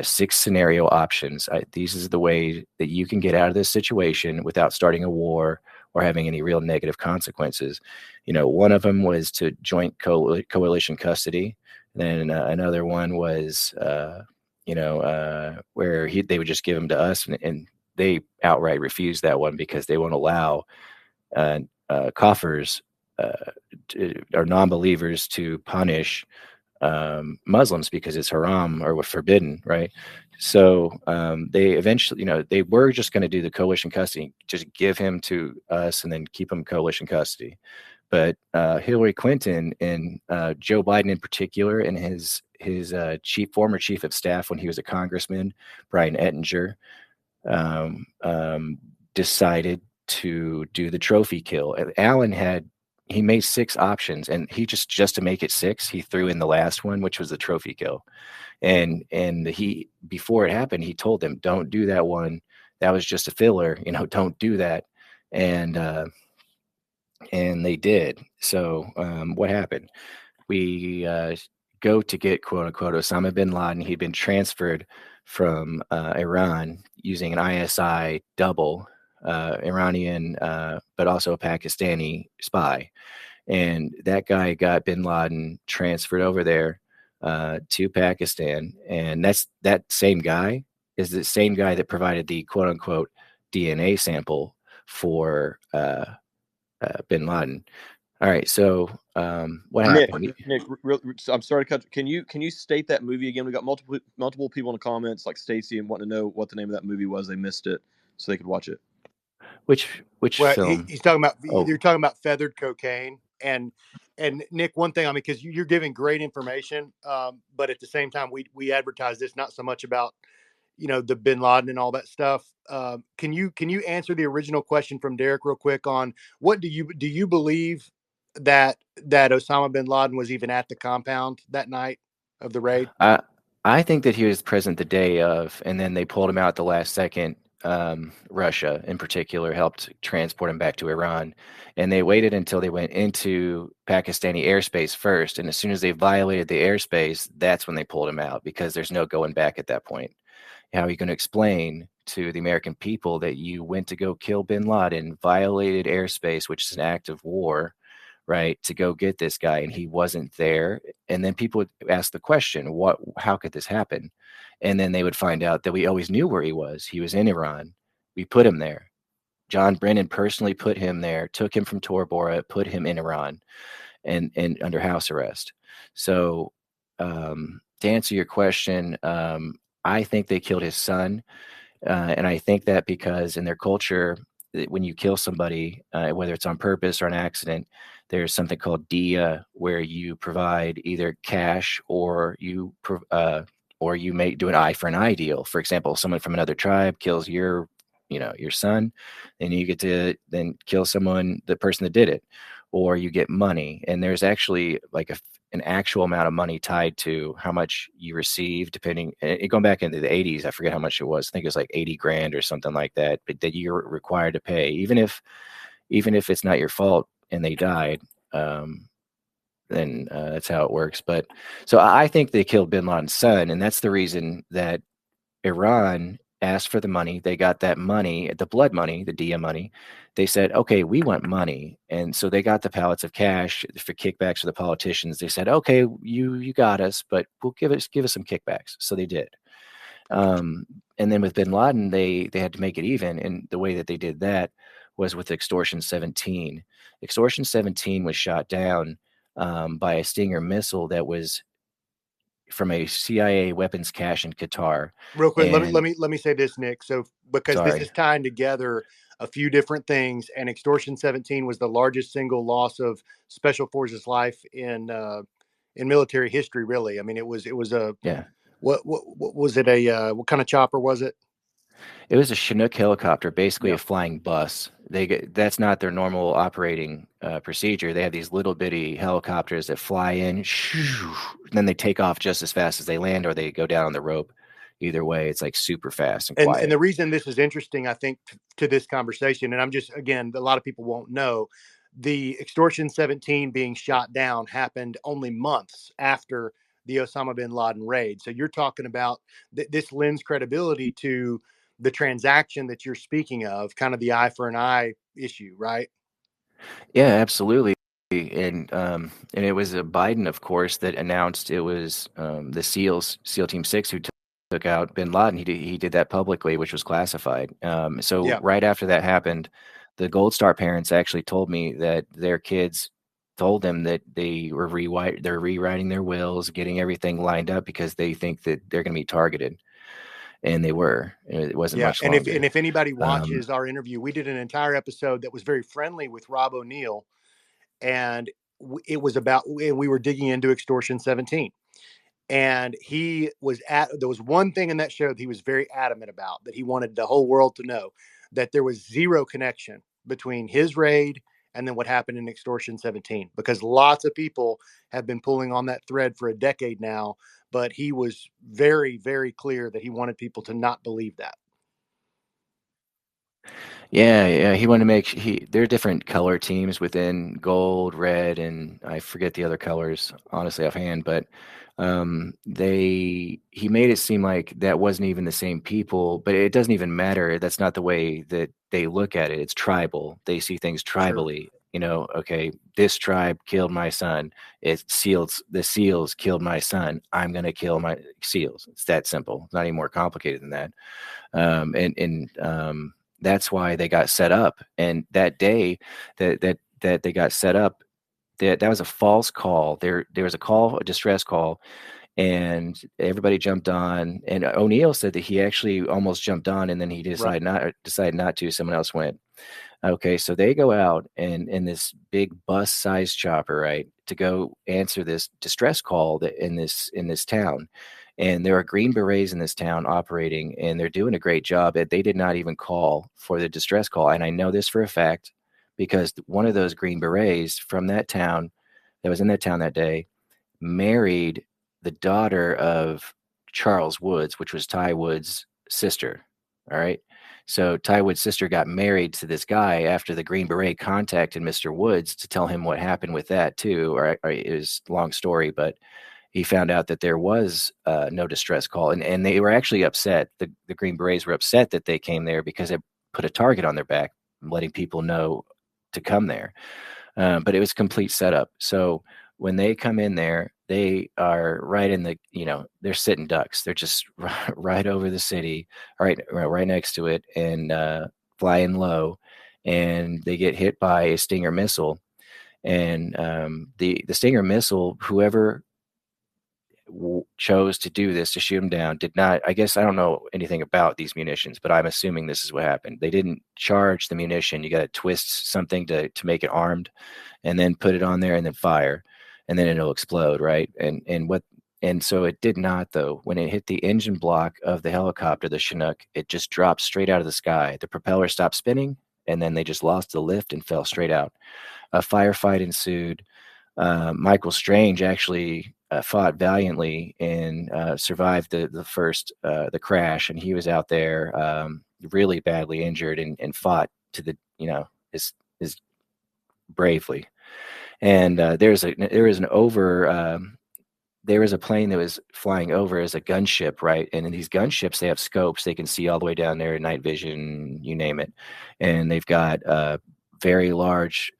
6 scenario options. These is the way that you can get out of this situation without starting a war or having any real negative consequences. One of them was to joint coalition custody. Then another one was, where they would just give them to us, and they outright refused that one because they won't allow kafirs or non-believers to punish Muslims because it's haram or forbidden, right? So they eventually, they were just going to do the coalition custody, just give him to us and then keep him coalition custody. But Hillary Clinton and Joe Biden in particular, and his former chief of staff when he was a congressman, Brian Ettinger, decided to do the trophy kill. Allen he made 6 options, and he just to make it 6, he threw in the last one, which was the trophy kill. And he, before it happened, he told them, don't do that one. That was just a filler, don't do that. And they did. So what happened? We go to get, quote unquote, Osama bin Laden. He'd been transferred from Iran using an ISI double, Iranian, but also a Pakistani spy. And that guy got bin Laden transferred over there to Pakistan. And that same guy is the same guy that provided the quote unquote DNA sample for bin Laden. All right. So what happened? Nick, I'm sorry to cut. Can you state that movie again? We got multiple people in the comments, like Stacy, and wanting to know what the name of that movie was. They missed it, so they could watch it. Which film? He's talking about. You're talking about feathered cocaine, and Nick, one thing, because you're giving great information, but at the same time, we advertise this not so much about the bin Laden and all that stuff. Can you answer the original question from Derrick real quick on what do you believe that Osama bin Laden was even at the compound that night of the raid? I think that he was present the day of, and then they pulled him out at the last second. Russia in particular helped transport him back to Iran, and they waited until they went into Pakistani airspace first, and as soon as they violated the airspace, that's when they pulled him out, because there's no going back at that point. How are you going to explain to the American people that you went to go kill bin Laden, violated airspace, which is an act of war, right, to go get this guy, and he wasn't there? And then people would ask the question, how could this happen? And then they would find out that we always knew where he was. He was in Iran. We put him there. John Brennan personally put him there, took him from Tora Bora, put him in Iran and under house arrest. So to answer your question, I think they killed his son. And I think that because in their culture, when you kill somebody, whether it's on purpose or an accident, there's something called dia, where you provide either cash or you may do an eye for an eye deal. For example, someone from another tribe kills your son, and you get to then kill the person that did it, or you get money. And there's actually like an actual amount of money tied to how much you receive, depending, going back into the 80s, I forget how much it was. I think it was like 80 grand or something like that, but that you're required to pay, even if it's not your fault and they died. Then that's how it works. But so I think they killed bin Laden's son, and that's the reason that Iran asked for the money. They got that money, the blood money, the Dia money. They said, okay, we want money. And so they got the pallets of cash for kickbacks for the politicians. They said, okay, you got us, but we'll give us some kickbacks. So they did. And then with bin Laden, they had to make it even. And the way that they did that was with Extortion 17. Extortion 17 was shot down by a Stinger missile that was from a CIA weapons cache in Qatar. Real quick, And let me say this, Nick. So because this is tying together a few different things, and Extortion 17 was the largest single loss of Special Forces life in military history. Really, I mean, it was a What was it? What kind of chopper was it? It was a Chinook helicopter, basically a flying bus. That's not their normal operating procedure. They have these little bitty helicopters that fly in, and then they take off just as fast as they land, or they go down on the rope. Either way, it's like super fast and quiet. And the reason this is interesting, I think, to this conversation, and I'm just, again, a lot of people won't know, the Extortion 17 being shot down happened only months after the Osama bin Laden raid. So you're talking about this lends credibility to the transaction that you're speaking of, kind of the eye for an eye issue, right? Yeah, absolutely. And it was Biden, of course, that announced it was the SEAL Team 6 who took out bin Laden. He did that publicly, which was classified. Right after that happened, the Gold Star parents actually told me that their kids told them that they're rewriting their wills, getting everything lined up because they think that they're going to be targeted. And they were. It wasn't much longer. And if anybody watches our interview, we did an entire episode that was very friendly with Rob O'Neill, and it was about, and we were digging into Extortion 17. And there was one thing in that show that he was very adamant about, that he wanted the whole world to know, that there was zero connection between his raid and then what happened in Extortion 17, because lots of people have been pulling on that thread for a decade now, but he was very, very clear that he wanted people to not believe that. Yeah. He wanted to make there are different color teams within gold, red, and I forget the other colors honestly offhand, but he made it seem like that wasn't even the same people, but it doesn't even matter. That's not the way that they look at it. It's tribal. They see things tribally. Sure. You know, okay, this tribe killed my son. The SEALs killed my son. I'm going to kill my SEALs. It's that simple. It's not any more complicated than that. That's why they got set up. And that day that they got set up, that was a false call. There was a distress call, and everybody jumped on. And O'Neill said that he actually almost jumped on, and then he decided not to. Someone else went. Okay, so they go out and in this big bus-sized chopper, right, to go answer this distress call in this town. And there are Green Berets in this town operating, and they're doing a great job. They did not even call for the distress call. And I know this for a fact because one of those Green Berets from that town, that was in that town that day, married the daughter of Charles Woods, which was Ty Woods' sister. All right. So Ty Woods' sister got married to this guy after the Green Beret contacted Mr. Woods to tell him what happened with that too. Or it was a long story, but he found out that there was no distress call. And they were actually upset. The Green Berets were upset that they came there because it put a target on their back, letting people know to come there. But it was complete setup. So when they come in there, they are right in the, they're sitting ducks. They're just right over the city, right next to it, and flying low. And they get hit by a Stinger missile. And the Stinger missile, whoever chose to do this, to shoot them down, did not, I guess I don't know anything about these munitions, but I'm assuming this is what happened. They didn't charge the munition. You got to twist something to make it armed and then put it on there and then fire, and then it'll explode, right? And so it did not, though. When it hit the engine block of the helicopter, the Chinook, it just dropped straight out of the sky. The propeller stopped spinning, and then they just lost the lift and fell straight out. A firefight ensued. Michael Strange actually fought valiantly and survived the crash, and he was out there really badly injured and fought to the his bravely. And there is an there was a plane that was flying over as a gunship, right? And in these gunships, they have scopes. They can see all the way down there, night vision, you name it. And they've got very large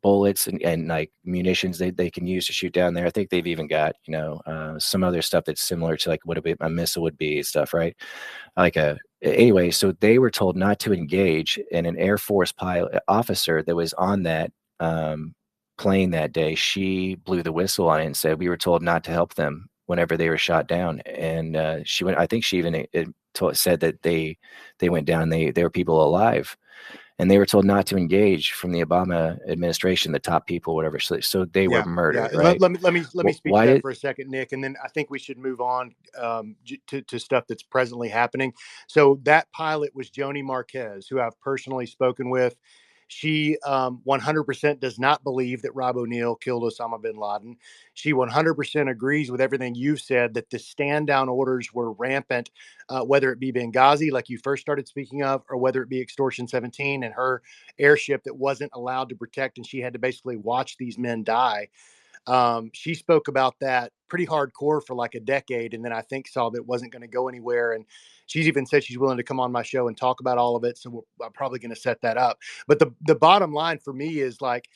bullets and like munitions they can use to shoot down there. I think they've even got, some other stuff that's similar to like what a missile would be, stuff, right? Anyway, so they were told not to engage, and an Air Force pilot officer that was on that plane that day, she blew the whistle on it and said, we were told not to help them whenever they were shot down. And she went, I think she even said that they went down, they were people alive, and they were told not to engage from the Obama administration, the top people, whatever. So they were murdered. Yeah. Right? Let me speak to that for a second, Nick, and then I think we should move on to stuff that's presently happening. So that pilot was Joni Marquez, who I've personally spoken with. She 100% does not believe that Rob O'Neill killed Osama bin Laden. She 100% agrees with everything you've said, that the stand down orders were rampant, whether it be Benghazi, like you first started speaking of, or whether it be Extortion 17 and her airship that wasn't allowed to protect, and she had to basically watch these men die. She spoke about that pretty hardcore for like a decade, and then I think saw that it wasn't going to go anywhere. And she's even said she's willing to come on my show and talk about all of it. So I'm probably going to set that up. But the bottom line for me is like,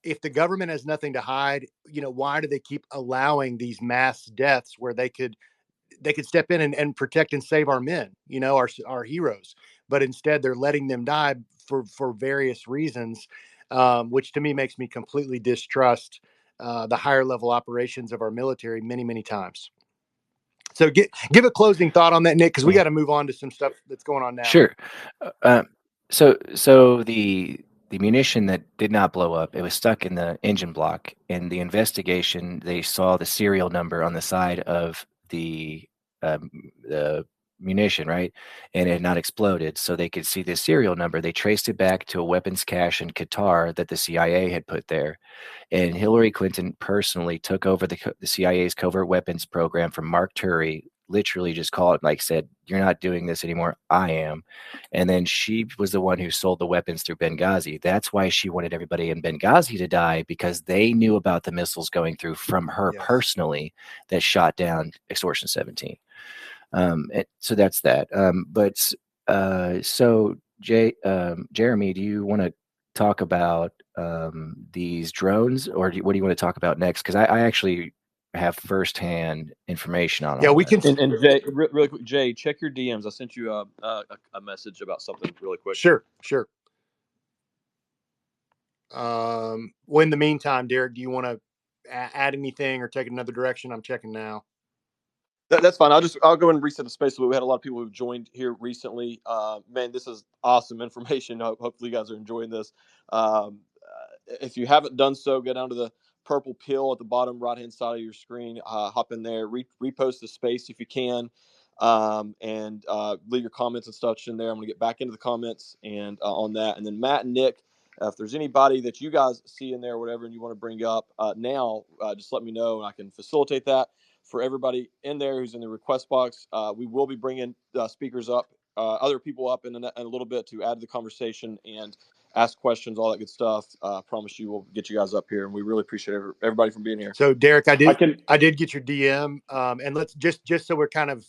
if the government has nothing to hide, why do they keep allowing these mass deaths where they could step in and protect and save our men, our heroes, but instead they're letting them die for various reasons, which to me makes me completely distrust the higher level operations of our military many, many times. So give a closing thought on that, Nick, because we got to move on to some stuff that's going on now. Sure. So the munition that did not blow up, it was stuck in the engine block. In the investigation, they saw the serial number on the side of the munition, right? And it had not exploded. So they could see the serial number. They traced it back to a weapons cache in Qatar that the CIA had put there. And Hillary Clinton personally took over the CIA's covert weapons program from Mark Turi, literally just called it, like said, you're not doing this anymore, I am. And then she was the one who sold the weapons through Benghazi. That's why she wanted everybody in Benghazi to die, because they knew about the missiles going through from her personally that shot down Extortion 17. So that's that. So Jeremy, do you want to talk about these drones, or what do you want to talk about next? Because I actually have firsthand information on. Yeah, we can. And Jay, really quick, Jay, check your DMs. I sent you a message about something really quick. Sure. Well, in the meantime, Derrick, do you want to add anything or take another direction? I'm checking now. That's fine. I'll go and reset the space. We had a lot of people who've joined here recently. Man, this is awesome information. Hopefully you guys are enjoying this. If you haven't done so, go down to the purple pill at the bottom right-hand side of your screen. Hop in there, repost the space if you can, and leave your comments and stuff in there. I'm going to get back into the comments and on that. And then Matt and Nick, if there's anybody that you guys see in there or whatever and you want to bring up now, just let me know and I can facilitate that. For everybody in there who's in the request box, we will be bringing speakers up, other people up in a little bit to add to the conversation and ask questions, all that good stuff. Promise you we'll get you guys up here, and we really appreciate everybody from being here. So, Derrick, I did get your DM, and let's just so we're kind of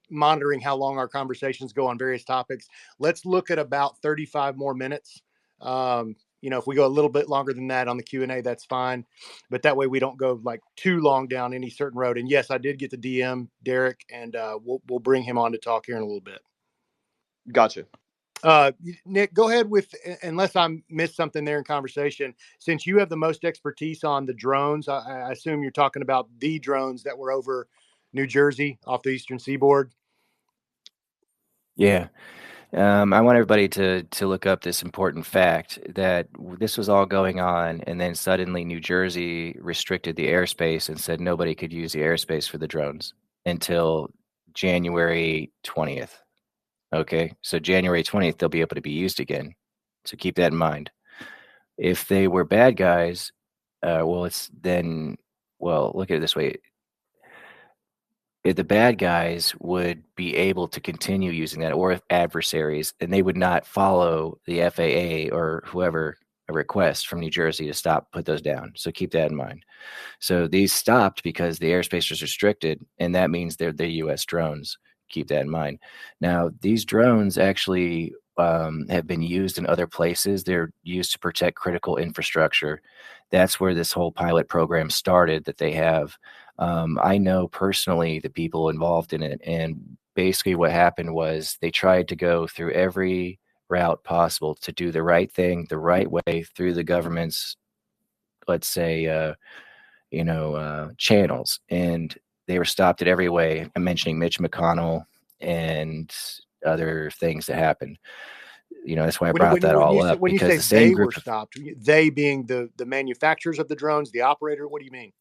monitoring how long our conversations go on various topics. Let's look at about 35 more minutes. If we go a little bit longer than that on the Q&A, that's fine. But that way we don't go like too long down any certain road. And yes, I did get the DM, Derrick, and we'll bring him on to talk here in a little bit. Gotcha. Nick, go ahead with, unless I missed something there in conversation, since you have the most expertise on the drones, I assume you're talking about the drones that were over New Jersey off the eastern seaboard. Yeah. I want everybody to look up this important fact that this was all going on, and then suddenly New Jersey restricted the airspace and said nobody could use the airspace for the drones until January 20th. Okay, so January 20th, they'll be able to be used again. So keep that in mind. If they were bad guys, look at it this way. If the bad guys would be able to continue using that, or if adversaries, and they would not follow the FAA or whoever request from New Jersey to put those down. So keep that in mind. So these stopped because the airspace was restricted, and that means they're the U.S. drones. Keep that in mind. Now, these drones actually have been used in other places. They're used to protect critical infrastructure. That's where this whole pilot program started that they have. I know personally the people involved in it, and basically what happened was they tried to go through every route possible to do the right thing the right way through the government's, let's say, channels, and they were stopped at every way. I'm mentioning Mitch McConnell and other things that happened. That's why I brought that all up, when you because say the same they group were stopped, they being the manufacturers of the drones, the operator, what do you mean?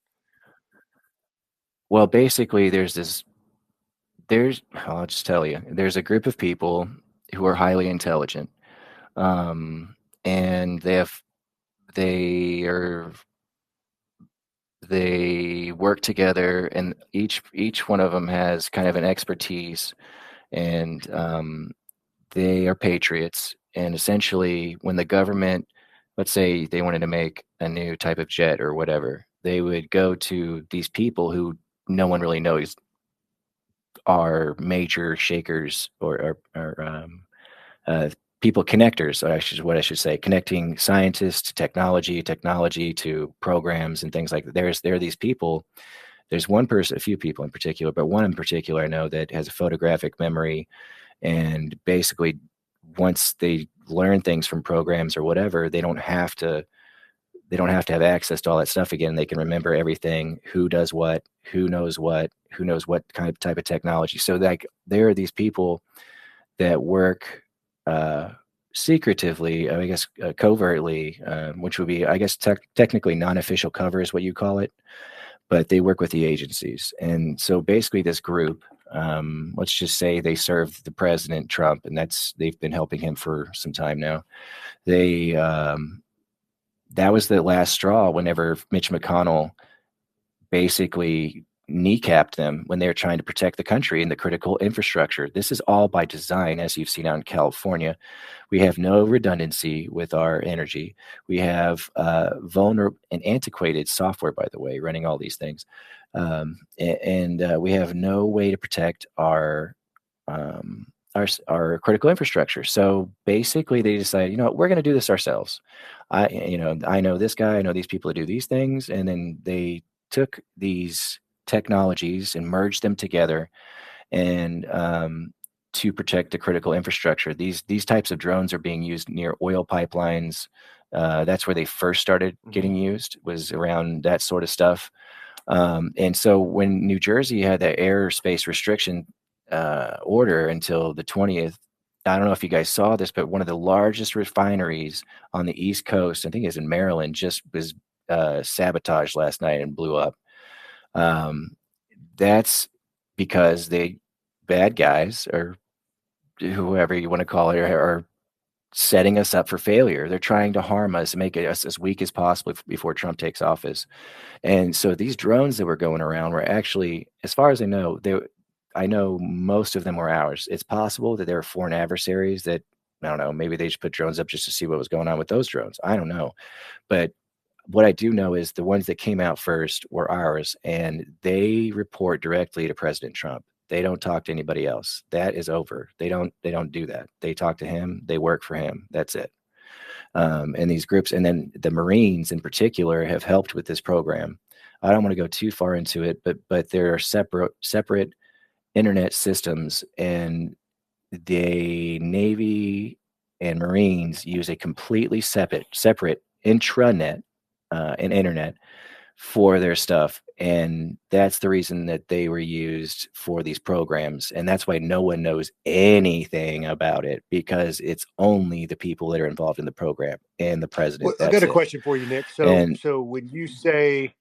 Well, basically I'll just tell you, there's a group of people who are highly intelligent, and they work together, and each one of them has kind of an expertise, and they are patriots. And essentially, when the government, let's say they wanted to make a new type of jet or whatever, they would go to these people who no one really knows are major shakers or people connectors, or what I should say, connecting scientists to technology to programs and things like that. There are these people. There's one person, a few people in particular, but one in particular I know that has a photographic memory, and basically once they learn things from programs or whatever, they don't have to have access to all that stuff again. They can remember everything, who does what, who knows what kind of type of technology. So like there are these people that work secretively, I guess covertly, which would be, I guess, technically non-official cover is what you call it, but they work with the agencies. And so basically this group, let's just say they serve the President Trump, and they've been helping him for some time now. That was the last straw whenever Mitch McConnell basically kneecapped them when they were trying to protect the country and the critical infrastructure. This is all by design, as you've seen out in California. We have no redundancy with our energy. We have vulnerable and antiquated software, by the way, running all these things. And we have no way to protect our critical infrastructure. So basically they decided, we're going to do this ourselves. I know this guy, I know these people that do these things. And then they took these technologies and merged them together, and to protect the critical infrastructure. These types of drones are being used near oil pipelines. That's where they first started getting used, was around that sort of stuff. And so when New Jersey had that airspace restriction order until the 20th, I don't know if you guys saw this, but one of the largest refineries on the East Coast, I think it's in Maryland, just was sabotaged last night and blew up. That's because bad guys, or whoever you want to call it, are setting us up for failure. They're trying to harm us and make us as weak as possible before Trump takes office. And so these drones that were going around were actually, as far as I know most of them were ours. It's possible that there were foreign adversaries that, I don't know, maybe they just put drones up just to see what was going on with those drones. I don't know. But what I do know is the ones that came out first were ours, and they report directly to President Trump. They don't talk to anybody else. That is over. They don't do that. They talk to him. They work for him. That's it. And these groups, and then the Marines in particular, have helped with this program. I don't want to go too far into it, but there are separate internet systems, and the Navy and Marines use a completely separate intranet and internet for their stuff. And that's the reason that they were used for these programs. And that's why no one knows anything about it, because it's only the people that are involved in the program and the president. Well, I got a question for you, Nick. So when you say,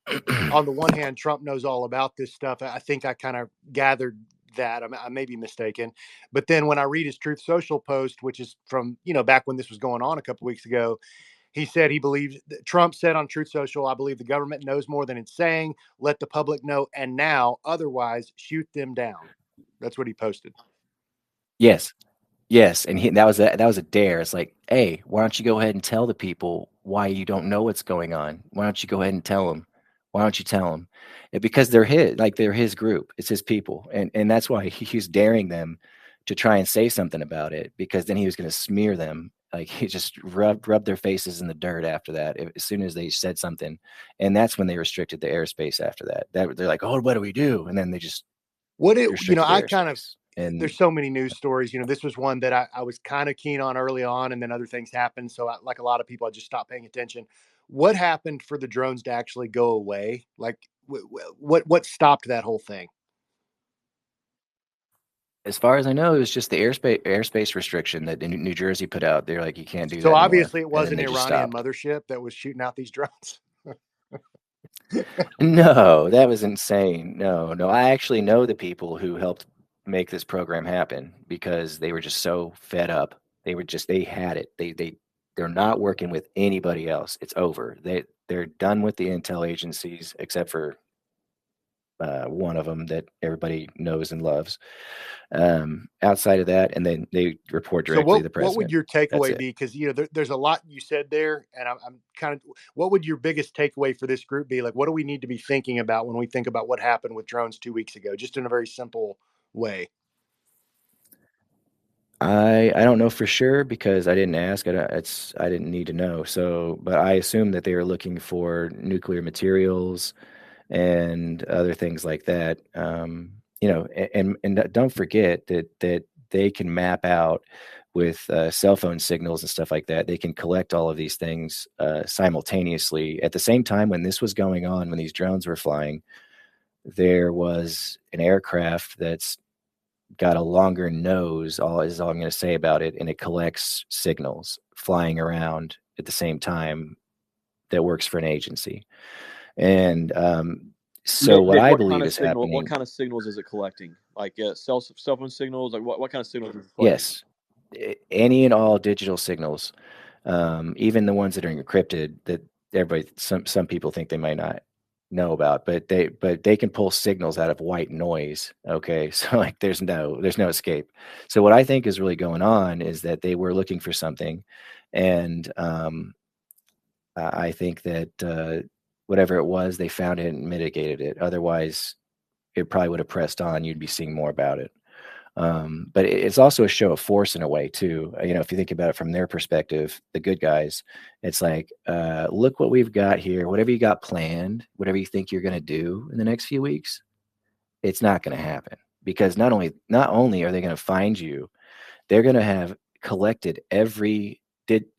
on the one hand, Trump knows all about this stuff, I think I kind of gathered that. I may be mistaken. But then when I read his Truth Social post, which is from, back when this was going on a couple weeks ago, he said he believes, Trump said on Truth Social, "I believe the government knows more than it's saying. Let the public know, and now, otherwise, shoot them down." That's what he posted. Yes. And that was a dare. It's like, hey, why don't you go ahead and tell the people why you don't know what's going on. Why don't you go ahead and tell them? Why don't you tell them? Because they're his group. It's his people, and that's why he was daring them to try and say something about it, because then he was going to smear them. Like, he just rubbed their faces in the dirt after that, as soon as they said something, and that's when they restricted the airspace after that. They're like, oh, what do we do? And then they just restricted the airspace. And there's so many news stories. This was one that I was kind of keen on early on, and then other things happened. So, like a lot of people, I just stopped paying attention. What happened for the drones to actually go away? Like, what stopped that whole thing? as far as I know, it was just the airspace restriction that New Jersey put out. They're like, you can't do So that obviously, anymore. it was And an then they just Iranian stopped. mothership that was shooting out these drones. No, that was insane. No. I actually know the people who helped make this program happen, because they were just so fed up. They had it. They're not working with anybody else. It's over. They're done with the intel agencies, except for one of them that everybody knows and loves. Outside of that, and then they report So directly to the what would president. your That's takeaway it. be? Because there's a lot you said there, and I'm kind of. What would your biggest takeaway for this group be? Like, what do we need to be thinking about when we think about what happened with drones 2 weeks ago? Just in a very simple way. I don't know for sure, because I didn't ask. I didn't need to know. So, but I assume that they were looking for nuclear materials and other things like that. And don't forget that they can map out with cell phone signals and stuff like that. They can collect all of these things simultaneously at the same time. When this was going on, when these drones were flying, there was an aircraft that's got a longer nose, all I'm going to say about it, and it collects signals flying around at the same time, that works for an agency. And so what I believe is happening. What kind of signals is it collecting? Like cell phone signals? Like what kind of signals is it collecting? Yes, any and all digital signals, even the ones that are encrypted, that some people think they might not know about, but they can pull signals out of white noise. Okay, so like there's no escape. So what I think is really going on is that they were looking for something, and I think that whatever it was, they found it and mitigated it. Otherwise, it probably would have pressed on. You'd be seeing more about it. But it's also a show of force in a way too. If you think about it from their perspective, the good guys, it's like, look what we've got here. Whatever you got planned, whatever you think you're going to do in the next few weeks, it's not going to happen, because not only are they going to find you, they're going to have collected every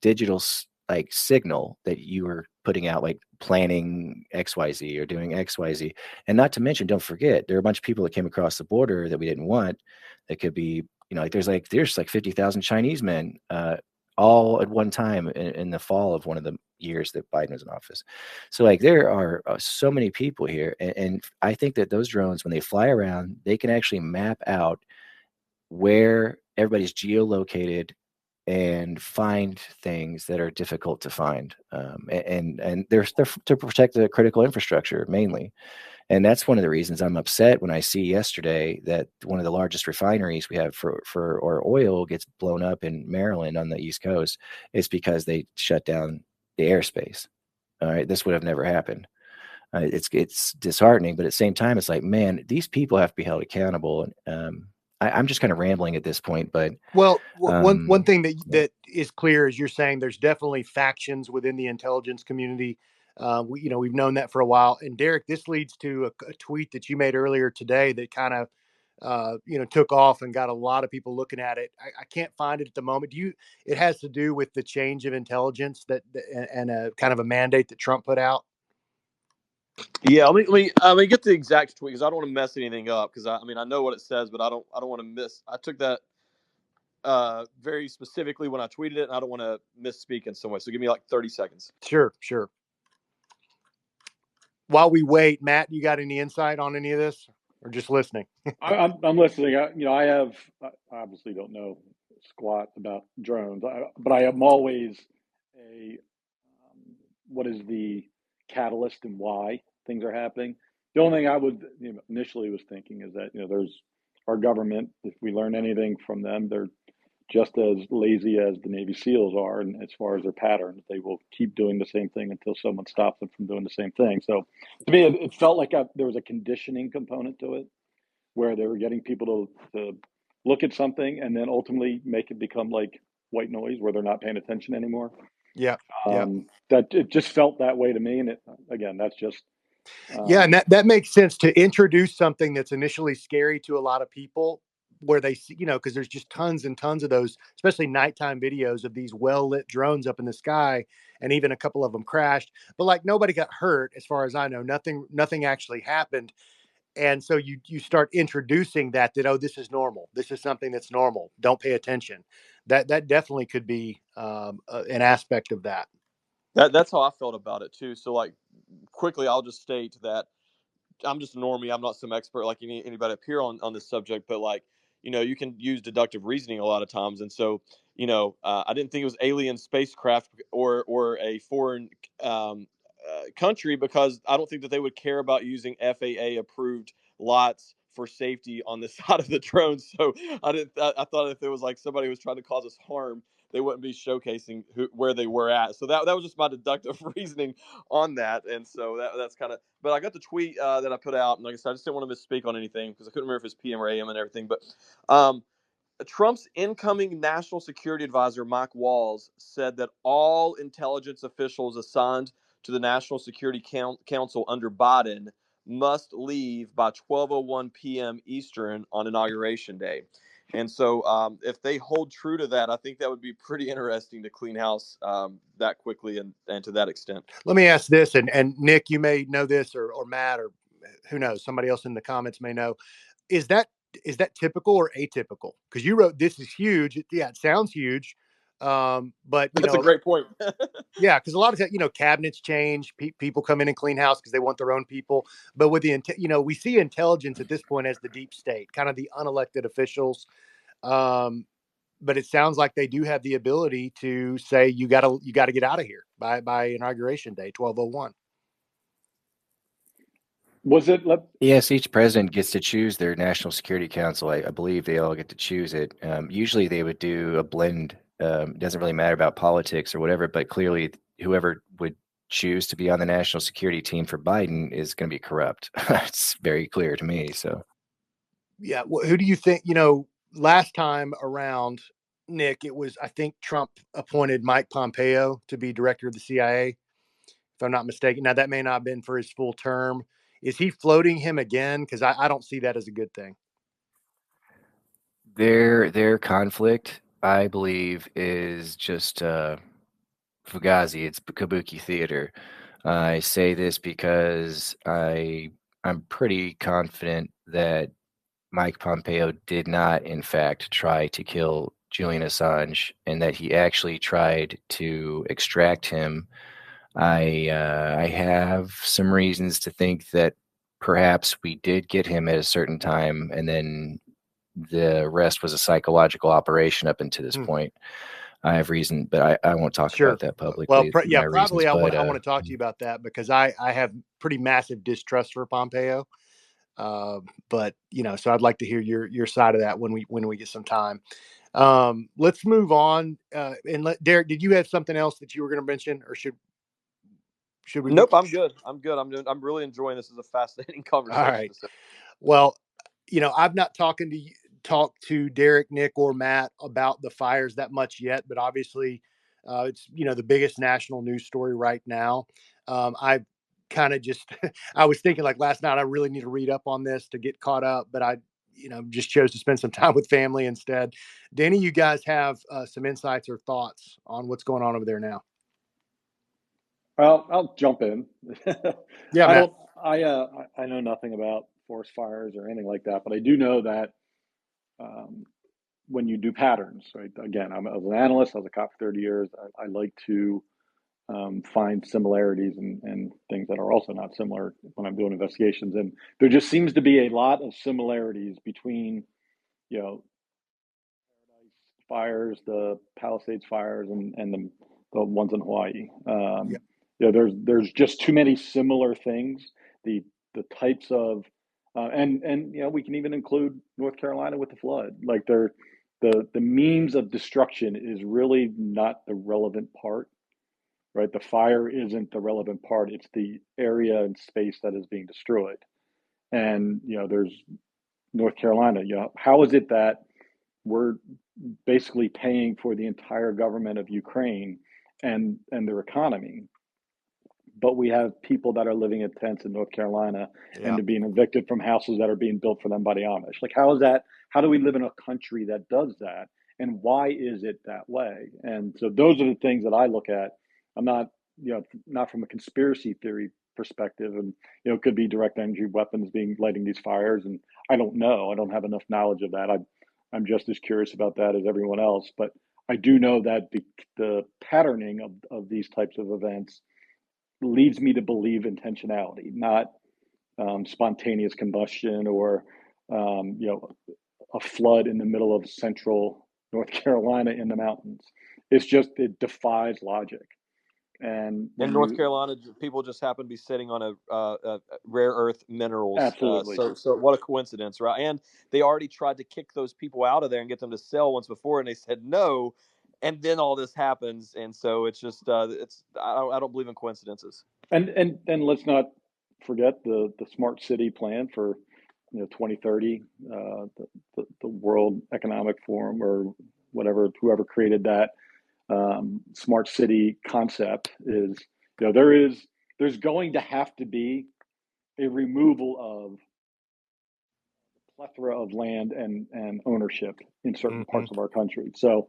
digital like signal that you were putting out, like planning XYZ or doing XYZ. And not to mention, don't forget, there are a bunch of people that came across the border that we didn't want. That could be, there's 50,000 Chinese men all at one time in the fall of one of the years that Biden was in office. So like there are so many people here. And I think that those drones, when they fly around, they can actually map out where everybody's geolocated and find things that are difficult to find. And they're to protect the critical infrastructure mainly. And that's one of the reasons I'm upset when I see yesterday that one of the largest refineries we have for our oil gets blown up in Maryland on the East Coast. It's because they shut down the airspace. All right, this would have never happened. It's disheartening, but at the same time, it's like, man, these people have to be held accountable. And I'm just kind of rambling at this point, but one thing that is clear is you're saying there's definitely factions within the intelligence community. We've known that for a while. And Derrick, this leads to a tweet that you made earlier today that kind of took off and got a lot of people looking at it. I can't find it at the moment. It has to do with the change of intelligence and a kind of a mandate that Trump put out. Yeah, let me get the exact tweet, because I don't want to mess anything up. Because I know what it says, but I don't want to miss. I took that very specifically when I tweeted it, and I don't want to misspeak in some way. So give me like 30 seconds. Sure. While we wait, Matt, you got any insight on any of this, or just listening? I'm listening. I obviously don't know squat about drones, but I am always what is the catalyst and why things are happening. The only thing I would initially was thinking is that there's our government. If we learn anything from them, they're just as lazy as the Navy SEALs are, and as far as their patterns, they will keep doing the same thing until someone stops them from doing the same thing. So to me, it felt like there was a conditioning component to it, where they were getting people to look at something and then ultimately make it become like white noise, where they're not paying attention anymore. Yeah. That it just felt that way to me. And again, that's just and that makes sense, to introduce something that's initially scary to a lot of people, where they see, because there's just tons and tons of those, especially nighttime videos of these well lit drones up in the sky, and even a couple of them crashed, but like nobody got hurt as far as I know. Nothing actually happened. And so you start introducing that oh, this is normal. This is something that's normal. Don't pay attention. That definitely could be an aspect of that. That's how I felt about it too. So like quickly, I'll just state that I'm just a normie. I'm not some expert like anybody up here on this subject, but like, you can use deductive reasoning a lot of times. And so, I didn't think it was alien spacecraft or a foreign country, because I don't think that they would care about using FAA approved lots for safety on the side of the drone. So I thought if it was like somebody who was trying to cause us harm, they wouldn't be showcasing where they were at. So that was just my deductive reasoning on that. And so that's kind of, but I got the tweet that I put out, and like I said, I just didn't want to misspeak on anything because I couldn't remember if it's PM or AM and everything. But Trump's incoming national security advisor, Mike Walls, said that all intelligence officials assigned to the National Security Council under Biden must leave by 12:01 p.m. Eastern on Inauguration Day. And so if they hold true to that, I think that would be pretty interesting to clean house that quickly and to that extent. Let me ask this, and Nick, you may know this, or Matt, or who knows, somebody else in the comments may know. Is that typical or atypical? Because you wrote, this is huge. Yeah, it sounds huge. But that's a great point. Yeah, because a lot of times, cabinets change. People come in and clean house because they want their own people. But with we see intelligence at this point as the deep state, kind of the unelected officials. But it sounds like they do have the ability to say you got to get out of here by Inauguration Day, 12:01. Was it? Yes, each president gets to choose their National Security Council. I believe they all get to choose it. Usually they would do a blend. It doesn't really matter about politics or whatever, but clearly whoever would choose to be on the national security team for Biden is going to be corrupt. It's very clear to me. So, yeah, who do you think? Last time around, Nick, it was, I think Trump appointed Mike Pompeo to be director of the CIA, if I'm not mistaken. Now that may not have been for his full term. Is he floating him again? Because I don't see that as a good thing. Their conflict, I believe, is just Fugazi. It's kabuki theater. I say this because I'm pretty confident that Mike Pompeo did not, in fact, try to kill Julian Assange, and that he actually tried to extract him. I have some reasons to think that perhaps we did get him at a certain time, and then the rest was a psychological operation up until this point. I have reason, but I won't talk about that publicly. Well, probably I want to talk to you about that, because I have pretty massive distrust for Pompeo. But so I'd like to hear your side of that when we get some time. Let's move on. And Derrick, did you have something else that you were going to mention, or should we? Nope, I'm good. I'm really enjoying this. As a fascinating conversation. All right. Well, I've not talked to Derrick, Nick, or Matt about the fires that much yet, but obviously it's the biggest national news story right now. I kind of just I was thinking, like, last night I really need to read up on this to get caught up, but I just chose to spend some time with family instead. Do any of you guys have some insights or thoughts on what's going on over there now? Well, I'll jump in. Yeah, Matt. I know nothing about forest fires or anything like that, but I do know that when you do patterns, right? Again, I was an analyst. I was a cop for 30 years. I like to find similarities and things that are also not similar when I'm doing investigations. And there just seems to be a lot of similarities between, Paradise fires, the Palisades fires, and the ones in Hawaii. There's just too many similar things. The types of and we can even include North Carolina with the flood. Like the means of destruction is really not the relevant part, right? The fire isn't the relevant part. It's the area and space that is being destroyed. And, there's North Carolina, how is it that we're basically paying for the entire government of Ukraine and their economy, but we have people that are living in tents in North Carolina and they're being evicted from houses that are being built for them by the Amish? Like, how is that? How do we live in a country that does that? And why is it that way? And so those are the things that I look at. I'm not, not from a conspiracy theory perspective, and it could be direct energy weapons lighting these fires, and I don't know. I don't have enough knowledge of that. I'm just as curious about that as everyone else, but I do know that the patterning of these types of events leads me to believe intentionality, not spontaneous combustion or a flood in the middle of central North Carolina in the mountains. It defies logic. And in North Carolina, people just happen to be sitting on a rare earth minerals. Absolutely. So what a coincidence, right? And they already tried to kick those people out of there and get them to sell once before, and they said no. And then all this happens, and so it's just I don't believe in coincidences. And let's not forget the smart city plan for 2030. The World Economic Forum or whoever created that smart city concept is there's going to have to be a removal of the plethora of land and ownership in certain parts of our country. So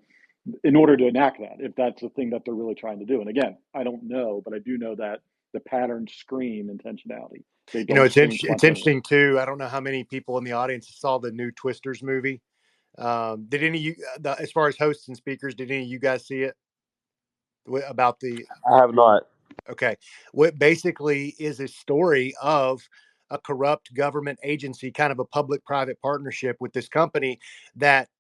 in order to enact that, if that's the thing that they're really trying to do. And again, I don't know, but I do know that the patterns scream intentionality. It's interesting too. I don't know how many people in the audience saw the new Twisters movie. Did any of you, as far as hosts and speakers, did any of you guys see it? About the? I have not. Okay. What basically is a story of a corrupt government agency, kind of a public-private partnership with this company that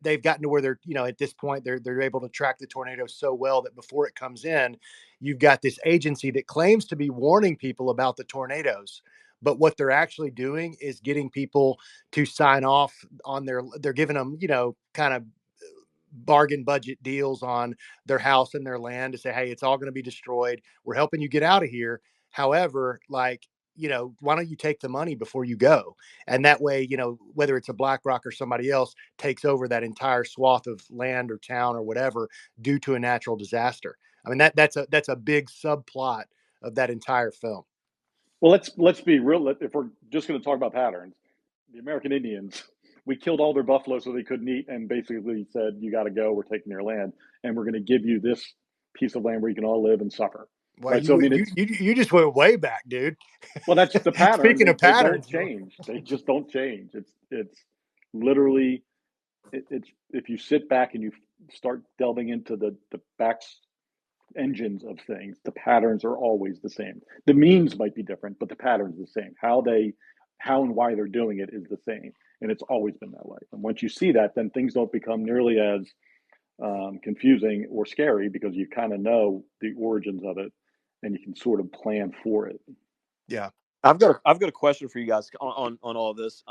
they've gotten to where they're, at this point, they're able to track the tornado so well that before it comes in, you've got this agency that claims to be warning people about the tornadoes. But what they're actually doing is getting people to sign off on they're giving them, kind of bargain budget deals on their house and their land to say, hey, it's all going to be destroyed. We're helping you get out of here. However, why don't you take the money before you go? And that way, whether it's a BlackRock or somebody else takes over that entire swath of land or town or whatever due to a natural disaster. I mean, that's a big subplot of that entire film. Well, let's be real. If we're just going to talk about patterns, the American Indians, we killed all their buffalo so they couldn't eat, and basically said, "You got to go. We're taking your land, and we're going to give you this piece of land where you can all live and suffer." Well, right. You just went way back, dude. Well, that's the pattern. Speaking of patterns, they don't change. They just don't change. It's literally it's if you sit back and you start delving into the back engines of things, the patterns are always the same. The means might be different, but the pattern's the same. How and why they're doing it is the same, and it's always been that way. And once you see that, then things don't become nearly as confusing or scary because you kind of know the origins of it, and you can sort of plan for it. Yeah, I've got a question for you guys on all of this.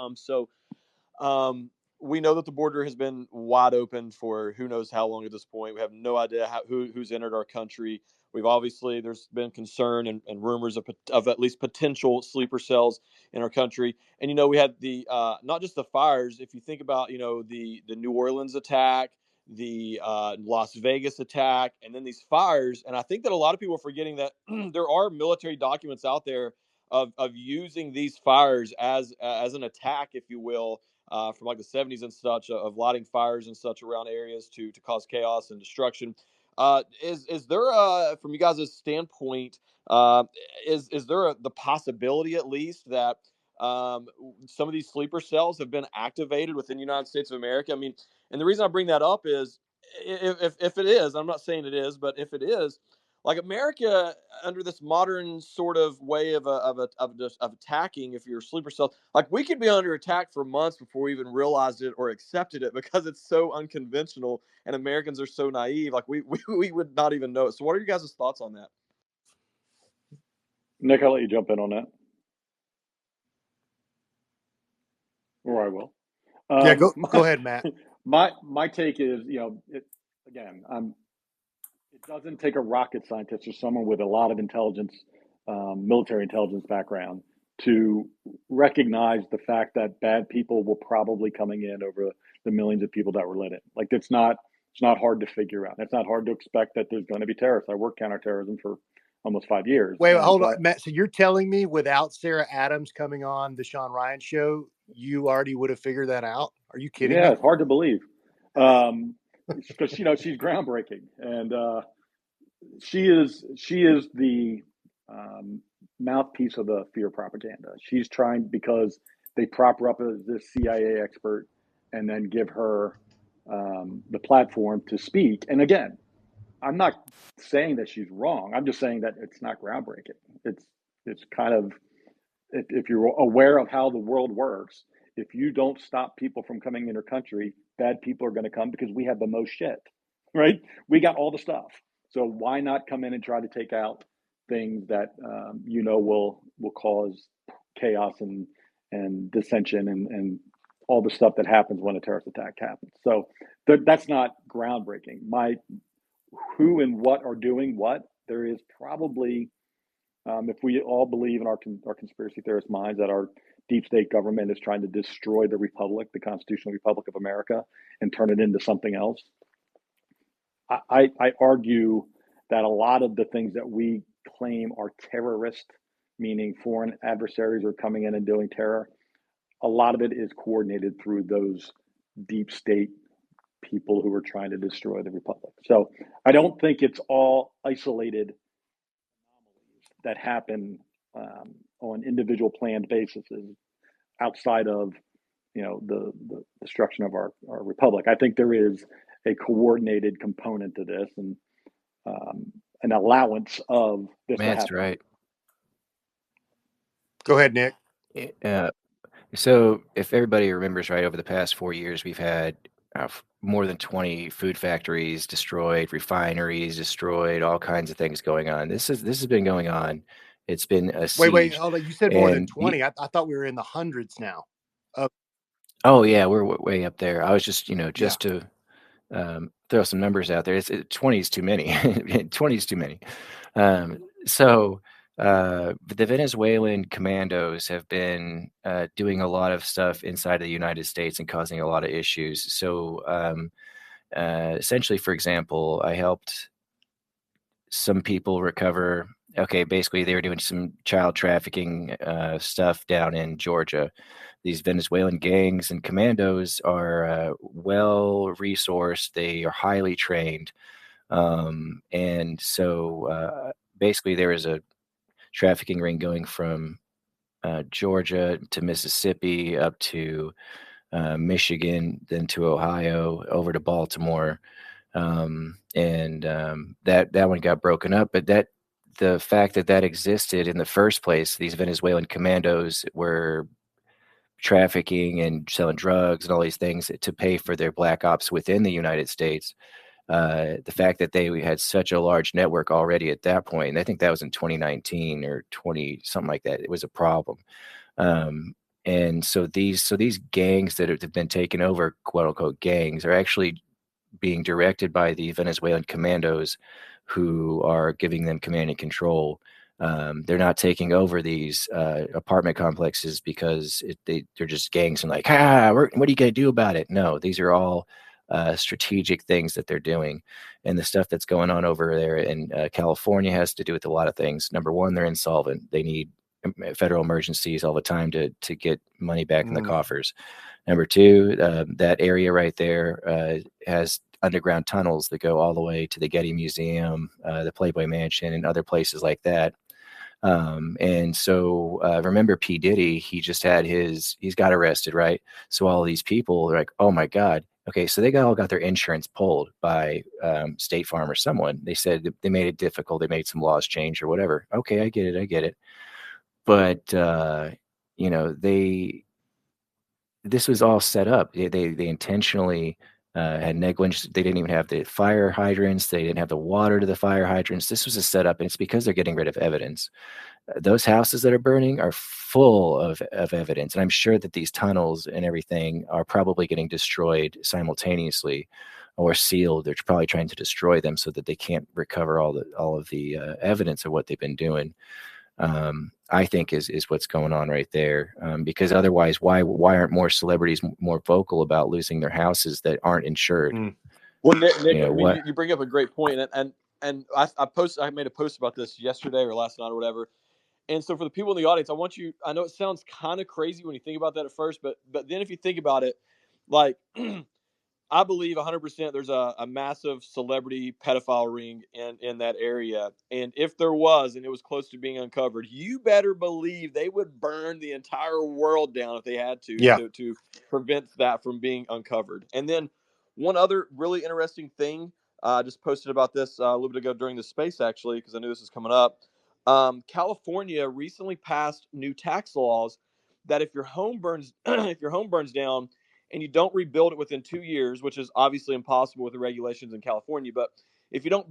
We know that the border has been wide open for who knows how long at this point. We have no idea who's entered our country. There's been concern and rumors of at least potential sleeper cells in our country. And, we had the, not just the fires, if you think about, the New Orleans attack, the Las Vegas attack, and then these fires. And I think that a lot of people are forgetting that there are military documents out there of using these fires as an attack, if you will, from like the 70s and such, of lighting fires and such around areas to cause chaos and destruction. Is there from you guys' standpoint, is there the possibility at least that some of these sleeper cells have been activated within the United States of America? I mean, and the reason I bring that up is if it is, I'm not saying it is, but if it is, like America, under this modern sort of way of attacking, if you're a sleeper cell, like we could be under attack for months before we even realized it or accepted it because it's so unconventional and Americans are so naive. Like we would not even know it. So what are you guys' thoughts on that? Nick, I'll let you jump in on that. Or I will. Yeah, go ahead, Matt. My take is, again, it doesn't take a rocket scientist or someone with a lot of intelligence, military intelligence background, to recognize the fact that bad people were probably coming in over the millions of people that were let in. Like it's not hard to figure out. It's not hard to expect that there's going to be terrorists. I worked counterterrorism for almost 5 years. Wait, hold on, Matt. So you're telling me without Sarah Adams coming on the Sean Ryan show, you already would have figured that out? Are you kidding me? Yeah, it's hard to believe. Because she's groundbreaking, and she is the mouthpiece of the fear propaganda. She's trying, because they prop her up as this CIA expert and then give her the platform to speak. And again, I'm not saying that she's wrong. I'm just saying that it's not groundbreaking. It's kind of, if you're aware of how the world works, if you don't stop people from coming in your country, bad people are going to come because we have the most shit, right? We got all the stuff. So why not come in and try to take out things that will cause chaos and dissension and all the stuff that happens when a terrorist attack happens. So that's not groundbreaking. Who and what are doing what, there is probably, if we all believe in our conspiracy theorist minds that our deep state government is trying to destroy the republic, the constitutional republic of America, and turn it into something else, I argue that a lot of the things that we claim are terrorist, meaning foreign adversaries are coming in and doing terror, a lot of it is coordinated through those deep state people who are trying to destroy the republic. So I don't think it's all isolated that happen on individual planned basis outside of the destruction of our republic. I think there is a coordinated component to this, and an allowance of this. That's right. Go ahead, Nick. So if everybody remembers right, over the past 4 years, we've had more than 20 food factories destroyed, refineries destroyed, all kinds of things going on. This has been going on. It's been a siege. Wait, hold on. You said more than 20. I thought we were in the hundreds now. Oh yeah, we're way up there. I was just to throw some numbers out there. 20 is too many. 20 is too many. So the Venezuelan commandos have been doing a lot of stuff inside of the United States and causing a lot of issues. So essentially, for example, I helped some people recover. Okay, basically they were doing some child trafficking stuff down in Georgia. These Venezuelan gangs and commandos are well resourced. They are highly trained. And so basically there is a trafficking ring going from Georgia to Mississippi up to Michigan, then to Ohio, over to Baltimore. That one got broken up, but the fact that existed in the first place, these Venezuelan commandos were trafficking and selling drugs and all these things to pay for their black ops within the United States. The fact that they had such a large network already at that point, and I think that was in 2019 or 20, something like that, it was a problem. And so these gangs that have been taken over, quote unquote gangs, are actually being directed by the Venezuelan commandos who are giving them command and control. They're not taking over these apartment complexes because they're just gangs and like, what are you going to do about it? No, these are all strategic things that they're doing. And the stuff that's going on over there in California has to do with a lot of things. Number one, they're insolvent. They need federal emergencies all the time to get money back in the coffers. Number two, that area right there has underground tunnels that go all the way to the Getty Museum, the Playboy Mansion, and other places like that. And so remember P. Diddy, he just had he's got arrested, right? So all of these people are like, oh my God. Okay, so they all got their insurance pulled by State Farm or someone. They said they made it difficult. They made some laws change or whatever. Okay, I get it. But this was all set up. They intentionally had negligence. They didn't even have the fire hydrants. They didn't have the water to the fire hydrants. This was a setup, and it's because they're getting rid of evidence. Those houses that are burning are full of evidence. And I'm sure that these tunnels and everything are probably getting destroyed simultaneously or sealed. They're probably trying to destroy them so that they can't recover all of the evidence of what they've been doing. I think is what's going on right there. Because otherwise, why aren't more celebrities more vocal about losing their houses that aren't insured? Well, Nick, You you bring up a great point, and I made a post about this yesterday or last night or whatever. And so for the people in the audience, I know it sounds kind of crazy when you think about that at first, but then if you think about it, like I believe 100% there's a massive celebrity pedophile ring in that area. And if there was, and it was close to being uncovered, you better believe they would burn the entire world down if they had to prevent that from being uncovered. And then one other really interesting thing, I just posted about this a little bit ago during the space, actually, because I knew this was coming up. California recently passed new tax laws that if your home burns down and you don't rebuild it within 2 years, which is obviously impossible with the regulations in California, but if you don't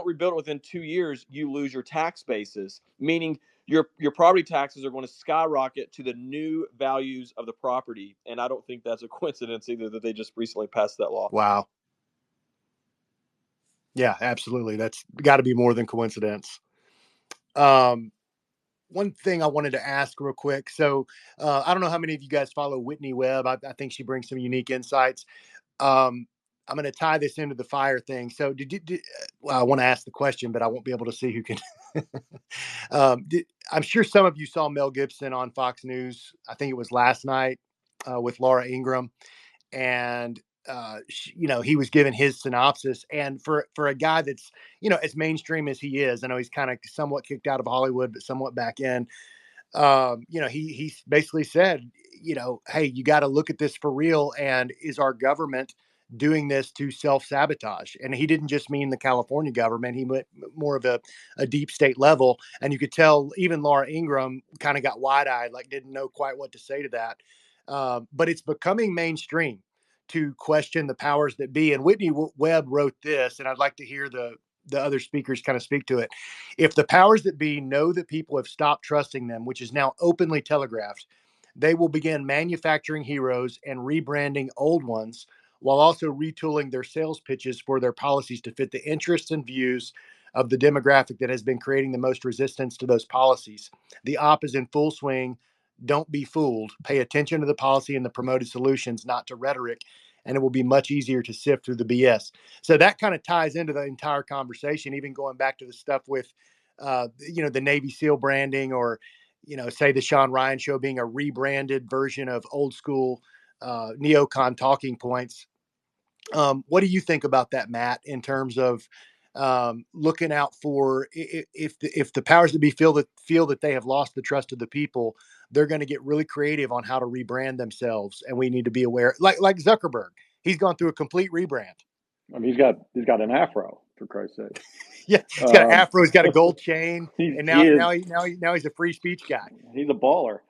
rebuild it within 2 years, you lose your tax basis, meaning your property taxes are going to skyrocket to the new values of the property. And I don't think that's a coincidence either that they just recently passed that law. Wow. Yeah, absolutely. That's got to be more than coincidence. One thing I wanted to ask real quick. So I don't know how many of you guys follow Whitney Webb. I think she brings some unique insights. I'm going to tie this into the fire thing. So well, I want to ask the question, but I won't be able to see who can. I'm sure some of you saw Mel Gibson on Fox News. I think it was last night with Laura Ingraham. And he was given his synopsis, and for a guy that's as mainstream as he is, I know he's kind of somewhat kicked out of Hollywood, but somewhat back in. He basically said, hey, you got to look at this for real, and is our government doing this to self-sabotage? And he didn't just mean the California government; he went more of a deep state level, and you could tell even Laura Ingraham kind of got wide-eyed, like didn't know quite what to say to that. But it's becoming mainstream to question the powers that be. And Whitney Webb wrote this, and I'd like to hear the other speakers kind of speak to it. If the powers that be know that people have stopped trusting them, which is now openly telegraphed, they will begin manufacturing heroes and rebranding old ones while also retooling their sales pitches for their policies to fit the interests and views of the demographic that has been creating the most resistance to those policies. The op is in full swing. Don't be fooled. Pay attention to the policy and the promoted solutions, not to rhetoric, and it will be much easier to sift through the BS. So that kind of ties into the entire conversation, even going back to the stuff with, the Navy SEAL branding, or, say the Sean Ryan show being a rebranded version of old school neocon talking points. What do you think about that, Matt, in terms of looking out for if the powers that be feel that they have lost the trust of the people, they're going to get really creative on how to rebrand themselves, and we need to be aware. Like Zuckerberg, he's gone through a complete rebrand. I mean, he's got an afro, for Christ's sake. Yeah, he's got an afro, he's got a gold chain, and now he's a free speech guy. He's a baller.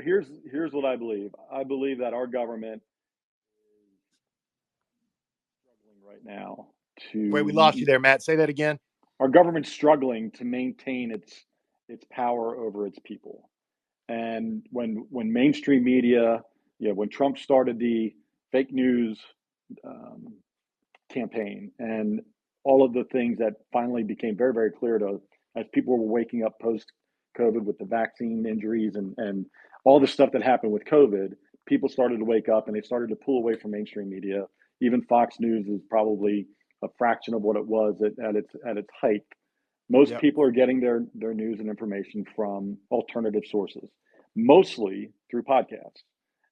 Here's what I believe. I believe that our government is struggling right now to. Wait, we lost you there, Matt. Say that again. Our government's struggling to maintain its power over its people. And when mainstream media, when Trump started the fake news campaign and all of the things that finally became very, very clear to us as people were waking up post-COVID with the vaccine injuries and all the stuff that happened with COVID, people started to wake up and they started to pull away from mainstream media. Even Fox News is probably a fraction of what it was at its height. Most people are getting their news and information from alternative sources, mostly through podcasts.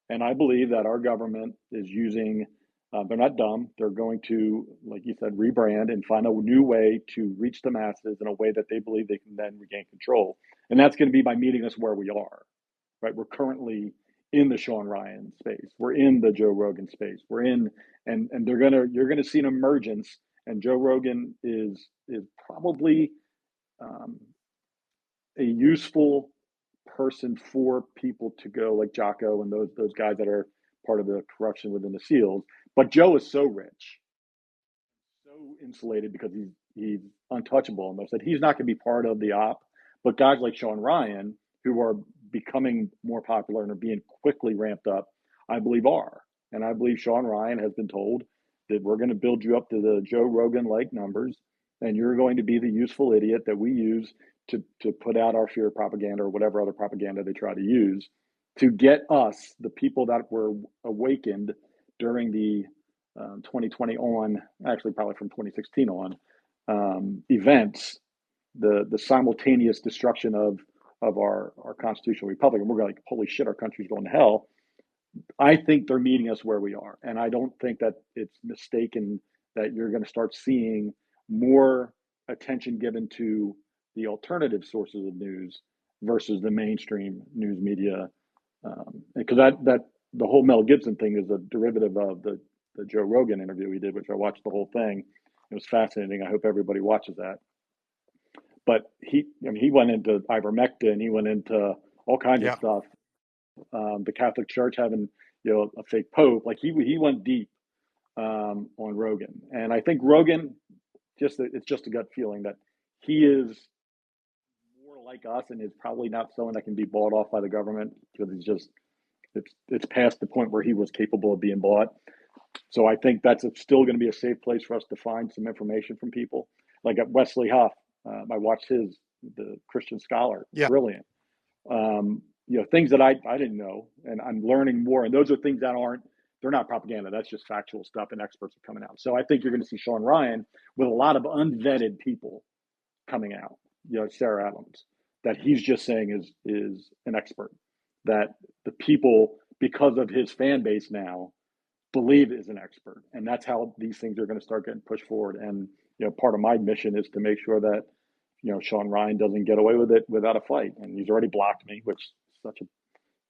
And I believe that our government is using, they're not dumb. They're going to, like you said, rebrand and find a new way to reach the masses in a way that they believe they can then regain control. And that's going to be by meeting us where we are, right? We're currently in the Sean Ryan space. We're in the Joe Rogan space. We're in, and you're going to see an emergence. And Joe Rogan is probably a useful person for people to go, like Jocko and those guys that are part of the corruption within the SEALs. But Joe is so rich, so insulated because he's untouchable almost that he's not going to be part of the op. But guys like Sean Ryan, who are becoming more popular and are being quickly ramped up, I believe are. And I believe Sean Ryan has been told that we're going to build you up to the Joe Rogan-like numbers, and you're going to be the useful idiot that we use to put out our fear propaganda or whatever other propaganda they try to use to get us, the people that were awakened during the 2020 on, actually probably from 2016 on, events, the simultaneous destruction of our constitutional republic. And we're like, holy shit, our country's going to hell. I think they're meeting us where we are. And I don't think that it's mistaken that you're going to start seeing more attention given to the alternative sources of news versus the mainstream news media. Because that the whole Mel Gibson thing is a derivative of the Joe Rogan interview he did, which I watched the whole thing. It was fascinating. I hope everybody watches that. But he went into ivermectin. He went into all kinds of stuff. The Catholic Church having a fake pope. Like he went deep on Rogan, and I think Rogan it's just a gut feeling that he is more like us and is probably not someone that can be bought off by the government because it's past the point where he was capable of being bought. So I think that's still going to be a safe place for us to find some information from people. Like at Wesley Huff, I watched the Christian Scholar, brilliant. Things that I didn't know, and I'm learning more. And those are things that they're not propaganda. That's just factual stuff, and experts are coming out. So I think you're going to see Sean Ryan with a lot of unvetted people coming out. Sarah Adams, that he's just saying is an expert. That the people, because of his fan base now, believe is an expert, and that's how these things are going to start getting pushed forward. And part of my mission is to make sure that Sean Ryan doesn't get away with it without a fight. And he's already blocked me, which is such a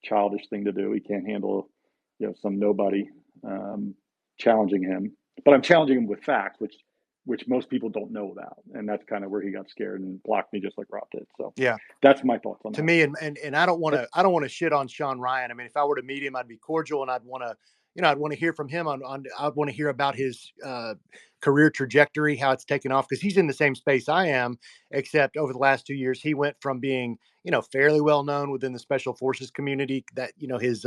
childish thing to do. He can't handle some nobody challenging him, but I'm challenging him with facts, which most people don't know about, and that's kind of where he got scared and blocked me, just like Rob did. So that's my thoughts on that. To me, and I don't want to shit on Sean Ryan. I mean, if I were to meet him, I'd be cordial, and I'd want to hear from him I'd want to hear about his career trajectory, how it's taken off, because he's in the same space I am, except over the last 2 years, he went from being, fairly well known within the special forces community, that, his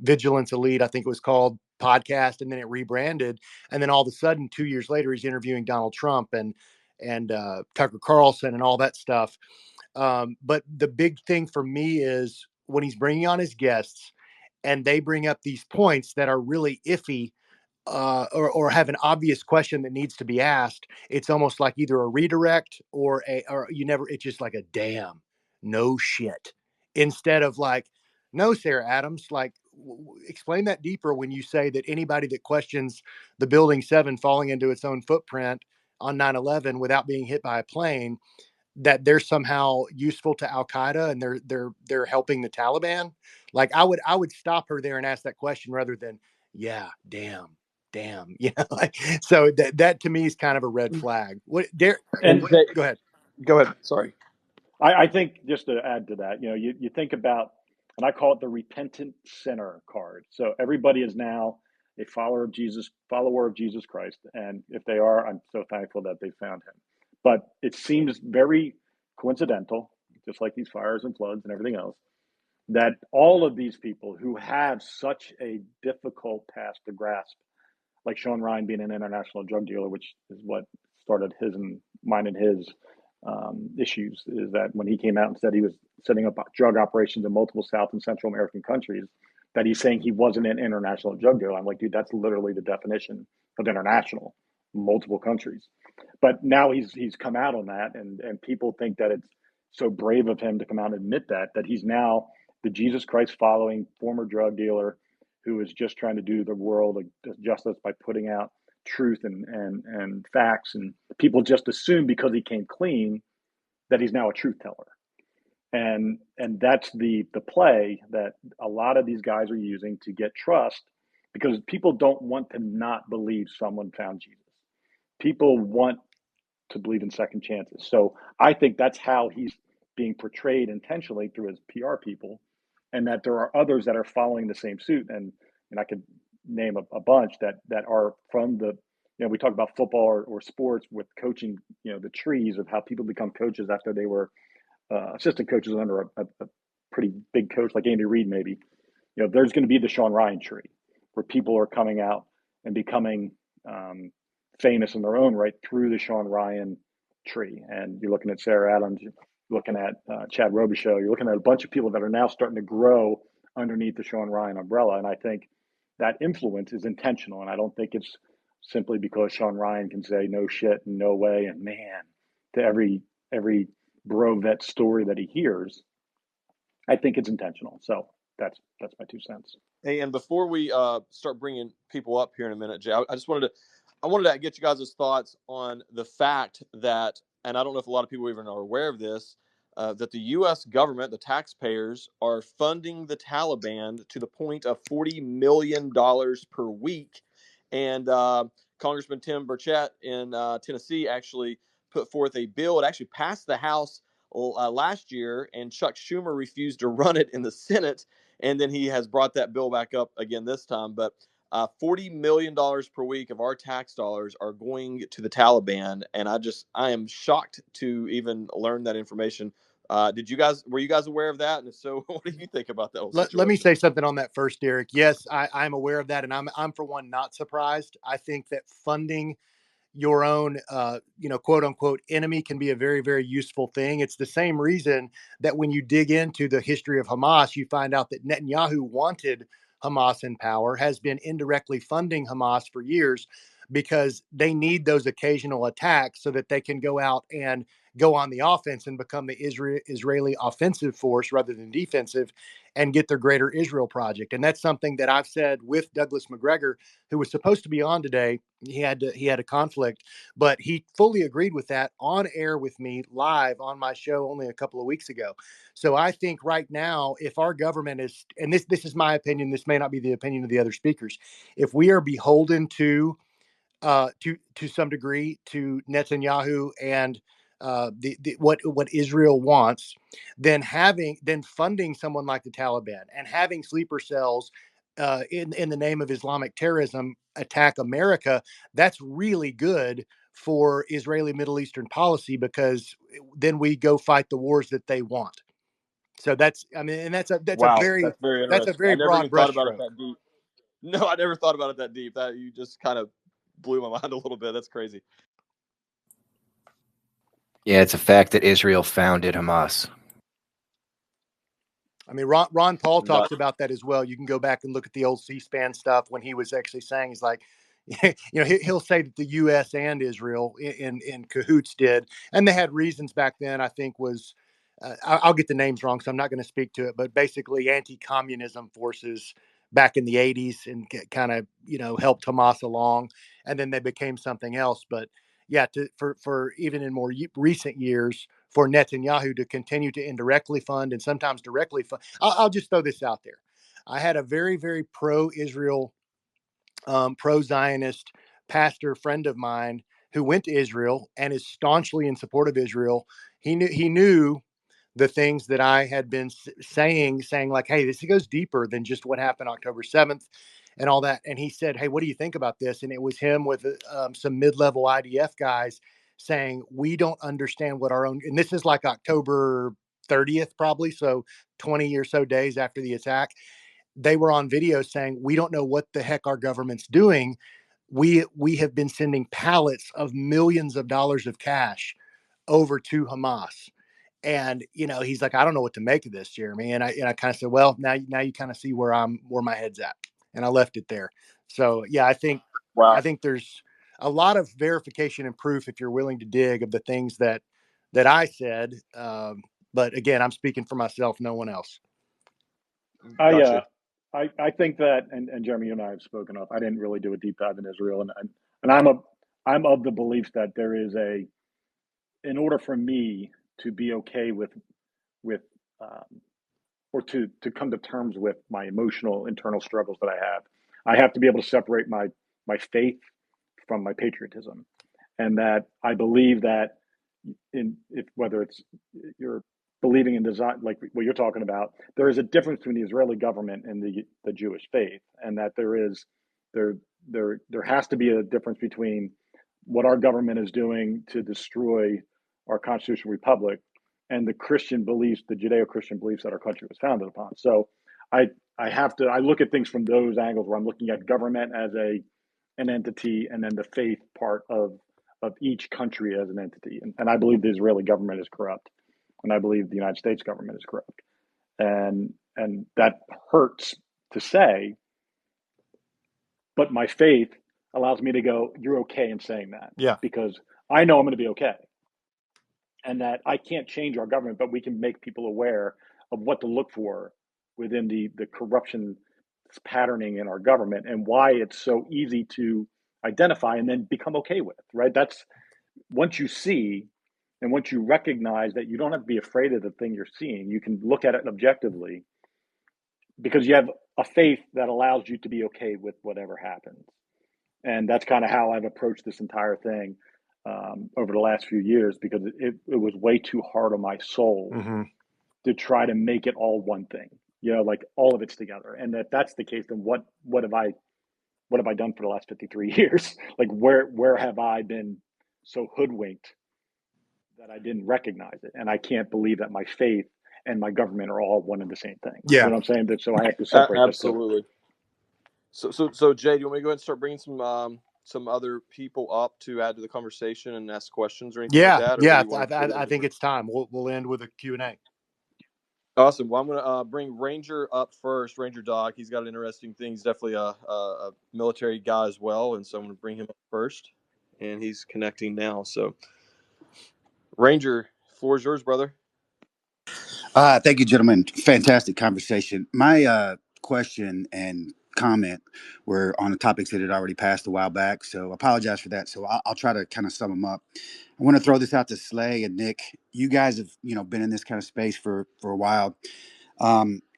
Vigilance Elite, I think it was called, podcast, and then it rebranded. And then all of a sudden, 2 years later, he's interviewing Donald Trump and Tucker Carlson and all that stuff. But the big thing for me is when he's bringing on his guests and they bring up these points that are really iffy, or have an obvious question that needs to be asked, it's almost like either a redirect or it's just like a damn, no shit. Instead of like, no, Sarah Adams, like, explain that deeper when you say that anybody that questions the Building 7 falling into its own footprint on 9/11 without being hit by a plane, that they're somehow useful to Al Qaeda and they're helping the Taliban. Like I would stop her there and ask that question rather than, yeah, damn, like, so that to me is kind of a red flag. Go ahead. Go ahead. Sorry. I think, just to add to that, you think about, and I call it the repentant sinner card. So everybody is now a follower of Jesus Christ. And if they are, I'm so thankful that they found him. But it seems very coincidental, just like these fires and floods and everything else, that all of these people who have such a difficult past to grasp, like Sean Ryan being an international drug dealer, which is what started mine and his issues, is that when he came out and said he was setting up drug operations in multiple South and Central American countries, that he's saying he wasn't an international drug dealer. I'm like, dude, that's literally the definition of international, multiple countries. But now he's come out on that, and people think that it's so brave of him to come out and admit that he's now the Jesus Christ following former drug dealer who is just trying to do the world justice by putting out truth and facts. And people just assume because he came clean that he's now a truth teller. And that's the play that a lot of these guys are using to get trust, because people don't want to not believe someone found Jesus. People want to believe in second chances. So I think that's how he's being portrayed intentionally through his PR people, and that there are others that are following the same suit. And I could name a bunch that are from the, we talk about football or sports with coaching, the trees of how people become coaches after they were assistant coaches under a pretty big coach like Andy Reid, maybe. There's going to be the Sean Ryan tree where people are coming out and becoming famous in their own right through the Sean Ryan tree. And you're looking at Sarah Adams, you're looking at Chad Robichaux, you're looking at a bunch of people that are now starting to grow underneath the Sean Ryan umbrella. And I think that influence is intentional. And I don't think it's simply because Sean Ryan can say no shit and no way and man to every bro vet story that he hears. I think it's intentional. So that's my 2 cents. Hey, and before we start bringing people up here in a minute, Jay, I wanted to get you guys' thoughts on the fact that, and I don't know if a lot of people even are aware of this, that the U.S. government, the taxpayers, are funding the Taliban to the point of $40 million per week. And Congressman Tim Burchett in Tennessee actually put forth a bill. It actually passed the House last year, and Chuck Schumer refused to run it in the Senate. And then he has brought that bill back up again this time. But $40 million per week of our tax dollars are going to the Taliban. And I am shocked to even learn that information. Were you guys aware of that? And if so, what do you think about that whole situation? Let me say something on that first, Derrick. Yes, I'm aware of that. And I'm for one, not surprised. I think that funding your own, quote unquote enemy can be a very, very useful thing. It's the same reason that when you dig into the history of Hamas, you find out that Netanyahu wanted Hamas in power, has been indirectly funding Hamas for years because they need those occasional attacks so that they can go out and go on the offense and become the Israeli offensive force rather than defensive and get their greater Israel project. And that's something that I've said with Douglas McGregor, who was supposed to be on today. He had a conflict, but he fully agreed with that on air with me live on my show only a couple of weeks ago. So I think right now, if our government is, and this is my opinion, this may not be the opinion of the other speakers, if we are beholden to some degree to Netanyahu and what Israel wants, then funding someone like the Taliban and having sleeper cells in the name of Islamic terrorism attack America, that's really good for Israeli Middle Eastern policy because then we go fight the wars that they want. So that's wow, that's a very that's very interesting. I never broad even thought about it brushstroke. that deep. No, I never thought about it that deep. That you just kind of blew my mind a little bit. That's crazy. Yeah, it's a fact that Israel founded Hamas. I mean, Ron Paul talks about that as well. You can go back and look at the old C-SPAN stuff when he was actually saying, he's like, he'll say that the U.S. and Israel in cahoots did, and they had reasons back then. I think was I'll get the names wrong, so I'm not going to speak to it, but basically anti-communism forces back in the 80s and kind of helped Hamas along, and then they became something else. But yeah, for even in more recent years, for Netanyahu to continue to indirectly fund and sometimes directly fund. I'll just throw this out there. I had a very, very pro-Israel, pro-Zionist pastor friend of mine who went to Israel and is staunchly in support of Israel. He knew the things that I had been saying like, hey, this goes deeper than just what happened October 7th and all that. And he said, hey, what do you think about this? And it was him with some mid-level IDF guys saying, we don't understand what our own, and this is like October 30th, probably. So 20 or so days after the attack, they were on video saying, we don't know what the heck our government's doing. We have been sending pallets of millions of dollars of cash over to Hamas. And, he's like, I don't know what to make of this, Jeremy. And I kind of said, well, now you kind of see where my head's at. And I left it there. So, yeah, I think there's a lot of verification and proof if you're willing to dig of the things that I said. But again, I'm speaking for myself, no one else. Gotcha. I think that, and Jeremy, you and I have spoken up. I didn't really do a deep dive in Israel, and I'm of the belief that there is in order for me to be okay with or to come to terms with my emotional internal struggles that I have to be able to separate my faith from my patriotism, and that I believe that whether it's you're believing in design, like what you're talking about, there is a difference between the Israeli government and the Jewish faith, and that there is there has to be a difference between what our government is doing to destroy our constitutional republic and the Christian beliefs, the Judeo-Christian beliefs that our country was founded upon. So I look at things from those angles where I'm looking at government as an entity, and then the faith part of each country as an entity. And I believe the Israeli government is corrupt, and I believe the United States government is corrupt. And that hurts to say, but my faith allows me to go, you're okay in saying that. Yeah. Because I know I'm going to be okay. And that I can't change our government, but we can make people aware of what to look for within the corruption patterning in our government, and why it's so easy to identify and then become okay with, right? That's once you see and once you recognize that you don't have to be afraid of the thing you're seeing, you can look at it objectively because you have a faith that allows you to be okay with whatever happens. And that's kind of how I've approached this entire thing over the last few years, because it was way too hard on my soul to try to make it all one thing, like all of it's together. And if that's the case, then what have I done for the last 53 years? Like where have I been so hoodwinked that I didn't recognize it? And I can't believe that my faith and my government are all one and the same thing. Yeah. You know what I'm saying? So I have to separate. Absolutely. So Jay, do you want me to go ahead and start bringing some other people up to add to the conversation and ask questions or anything like that? Yeah. I think it's time. We'll end with a Q&A. Awesome. Well, I'm going to bring Ranger up first. Ranger Dog. He's got an interesting thing. He's definitely a military guy as well, and so I'm going to bring him up first. And he's connecting now. So, Ranger, floor is yours, brother. Thank you, gentlemen. Fantastic conversation. My question and comment were on the topics that had already passed a while back, so I apologize for that. So I'll try to kind of sum them up. I want to throw this out to Slay and Nick. You guys have been in this kind of space for a while.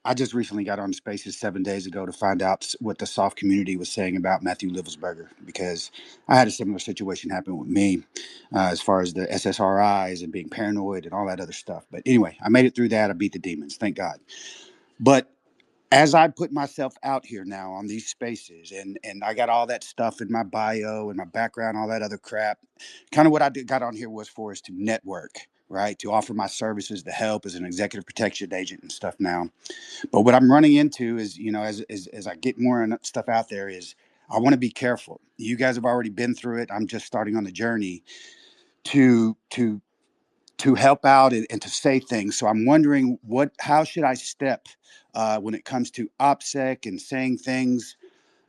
I just recently got on Spaces 7 days ago to find out what the soft community was saying about Matthew Livelsberger, because I had a similar situation happen with me as far as the SSRIs and being paranoid and all that other stuff. But anyway, I made it through that. I beat the demons, thank God. But as I put myself out here now on these spaces, and I got all that stuff in my bio and my background, all that other crap, kind of what I got on here was for is to network, right? To offer my services to help as an executive protection agent and stuff now. But what I'm running into is, as I get more stuff out there, is I want to be careful. You guys have already been through it. I'm just starting on the journey to help out and to say things. So I'm wondering how should I step when it comes to OPSEC and saying things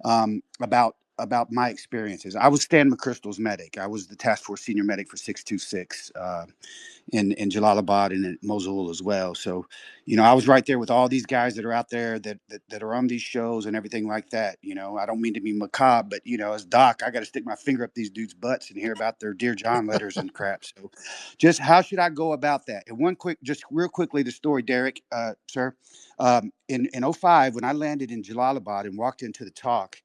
about my experiences. I was Stan McChrystal's medic. I was the task force senior medic for 626 in Jalalabad and in Mosul as well. So, I was right there with all these guys that are out there that are on these shows and everything like that. I don't mean to be macabre, but as Doc, I got to stick my finger up these dudes' butts and hear about their Dear John letters and crap. So just how should I go about that? And just real quickly, the story, Derrick, sir, in 2005, when I landed in Jalalabad and walked into the talk,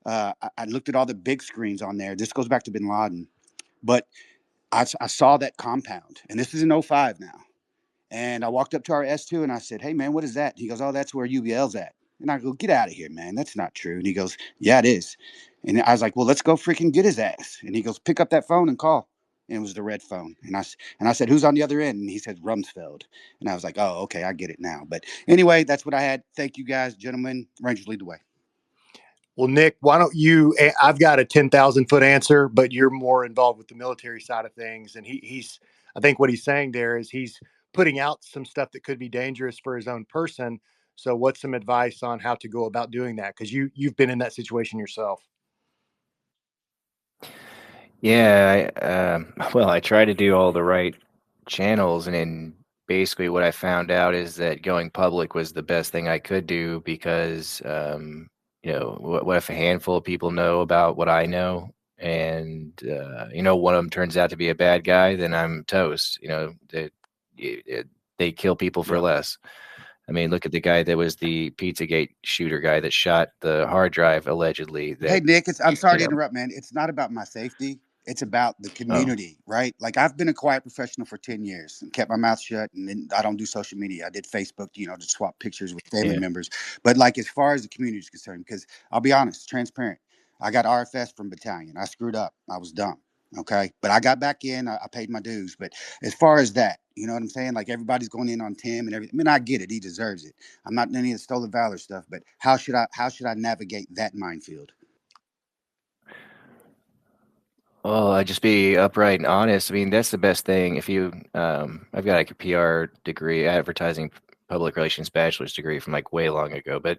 I looked at all the big screens on there. This goes back to bin Laden, but I saw that compound, and this is in 2005 now. And I walked up to our S2 and I said, "Hey man, what is that?" He goes, "Oh, that's where UBL's at." And I go, "Get out of here, man. That's not true." And he goes, "Yeah, it is." And I was like, "Well, let's go freaking get his ass." And he goes, "Pick up that phone and call." And it was the red phone. And I said, "Who's on the other end?" And he said, "Rumsfeld." And I was like, "Oh, okay, I get it now." But anyway, that's what I had. Thank you guys, gentlemen. Rangers, lead the way. Well, Nick, why don't you? I've got a 10,000-foot answer, but you're more involved with the military side of things. And I think what he's saying there is he's putting out some stuff that could be dangerous for his own person. So what's some advice on how to go about doing that? Because you've been in that situation yourself. Yeah, I try to do all the right channels, and then basically what I found out is that going public was the best thing I could do, because what if a handful of people know about what I know, and one of them turns out to be a bad guy, then I'm toast. They kill people for less. I mean, look at the guy that was the Pizzagate shooter guy that shot the hard drive allegedly. Hey Nick, I'm sorry to interrupt, man. It's not about my safety. It's about the community, right? Like, I've been a quiet professional for 10 years and kept my mouth shut, and then I don't do social media. I did Facebook, to swap pictures with family members. But like, as far as the community is concerned, because I'll be honest, transparent, I got RFS from battalion. I screwed up. I was dumb. Okay. But I got back in. I paid my dues. But as far as that, you know what I'm saying? Like everybody's going in on Tim and everything. I mean, I get it. He deserves it. I'm not in any of the stolen valor stuff, but how should I navigate that minefield? Well, I just be upright and honest. I mean, that's the best thing. If you, I've got like a PR degree, advertising public relations bachelor's degree from like way long ago. But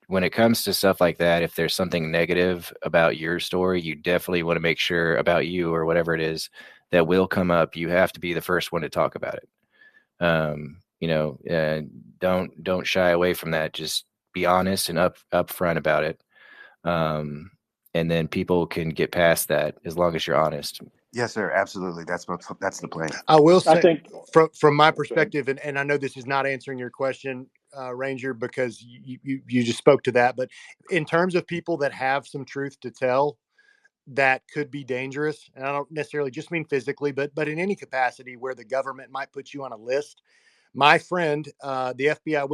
when it comes to stuff like that, if there's something negative about your story, you definitely want to make sure about you or whatever it is that will come up. You have to be the first one to talk about it. Don't shy away from that. Just be honest and upfront about it. And then people can get past that as long as you're honest. Yes, sir. Absolutely. That's the plan. I will say, I think from my perspective, and I know this is not answering your question, Ranger, because you just spoke to that. But in terms of people that have some truth to tell, that could be dangerous. And I don't necessarily just mean physically, but in any capacity where the government might put you on a list. My friend, the FBI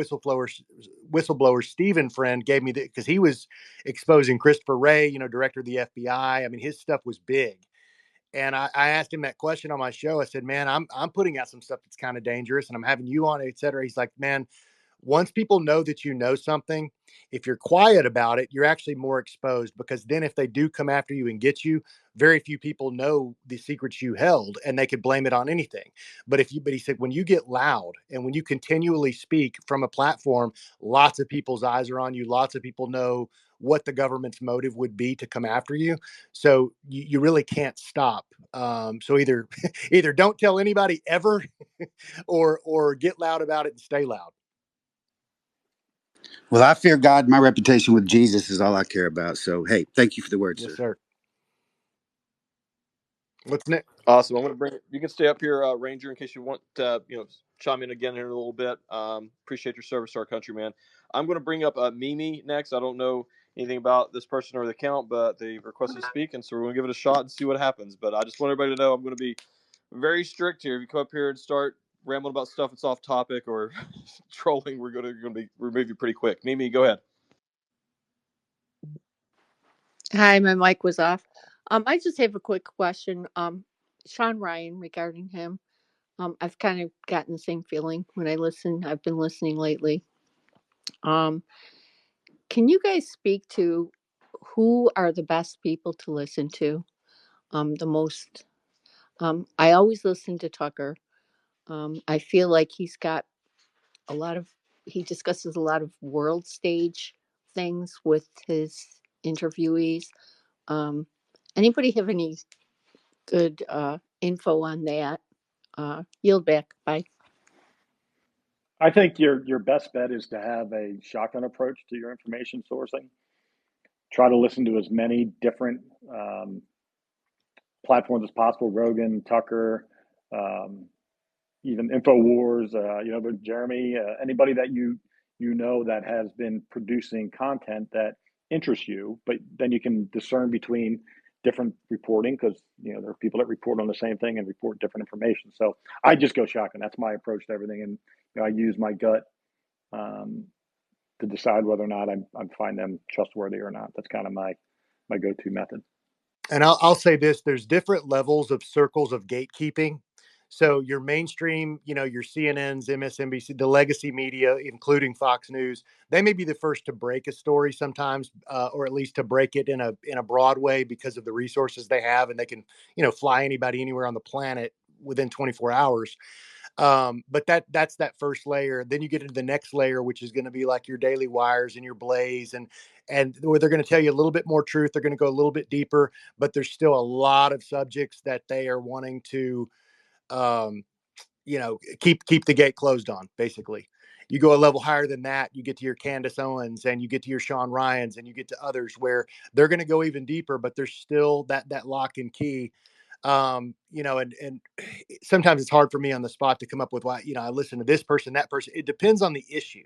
whistleblower Stephen friend, gave me because he was exposing Christopher Wray, director of the FBI. I mean, his stuff was big. And I asked him that question on my show. I said, man, I'm putting out some stuff that's kind of dangerous and I'm having you on it, et cetera. He's like, man, once people know that you know something, if you're quiet about it, you're actually more exposed, because then if they do come after you and get you, very few people know the secrets you held and they could blame it on anything. But he said, when you get loud and when you continually speak from a platform, lots of people's eyes are on you. Lots of people know what the government's motive would be to come after you. So you really can't stop. So either don't tell anybody ever or get loud about it and stay loud. Well, I fear God. My reputation with Jesus is all I care about. So, hey, thank you for the words, Yes, sir. sir. What's next? Awesome. I'm going to bring it. You can stay up here, Ranger, in case you want to, chime in again here in a little bit. Appreciate your service to our country, man. I'm going to bring up Mimi next. I don't know anything about this person or the account, but they requested to speak, and so we're going to give it a shot and see what happens. But I just want everybody to know I'm going to be very strict here. If you come up here and start rambling about stuff that's off topic or trolling, we're going to remove you pretty quick. Mimi, go ahead. Hi, my mic was off. I just have a quick question. Sean Ryan, regarding him. I've kind of gotten the same feeling when I listen. I've been listening lately. Can you guys speak to who are the best people to listen to? The most. I always listen to Tucker. I feel like he's got he discusses a lot of world stage things with his interviewees. Anybody have any good info on that? Yield back. Bye. I think your best bet is to have a shotgun approach to your information sourcing. Try to listen to as many different platforms as possible. Rogan, Tucker, even InfoWars. But Jeremy, anybody that you know that has been producing content that interests you, but then you can discern between different reporting, because there are people that report on the same thing and report different information. So I just go shotgun. That's my approach to everything, and I use my gut to decide whether or not I find them trustworthy or not. That's kind of my go-to method. And I'll say this: there's different levels of circles of gatekeeping. So your mainstream, your CNNs, MSNBC, the legacy media, including Fox News, they may be the first to break a story sometimes, or at least to break it in a broad way because of the resources they have, and they can, fly anybody anywhere on the planet within 24 hours. But that's that first layer. Then you get into the next layer, which is going to be like your Daily Wires and your Blaze, and where they're going to tell you a little bit more truth. They're going to go a little bit deeper, but there's still a lot of subjects that they are wanting to, keep the gate closed on. Basically, you go a level higher than that, you get to your Candace Owens and you get to your Sean Ryans and you get to others where they're going to go even deeper, but there's still that lock and key. And sometimes it's hard for me on the spot to come up with why, I listen to this person, that person. It depends on the issue.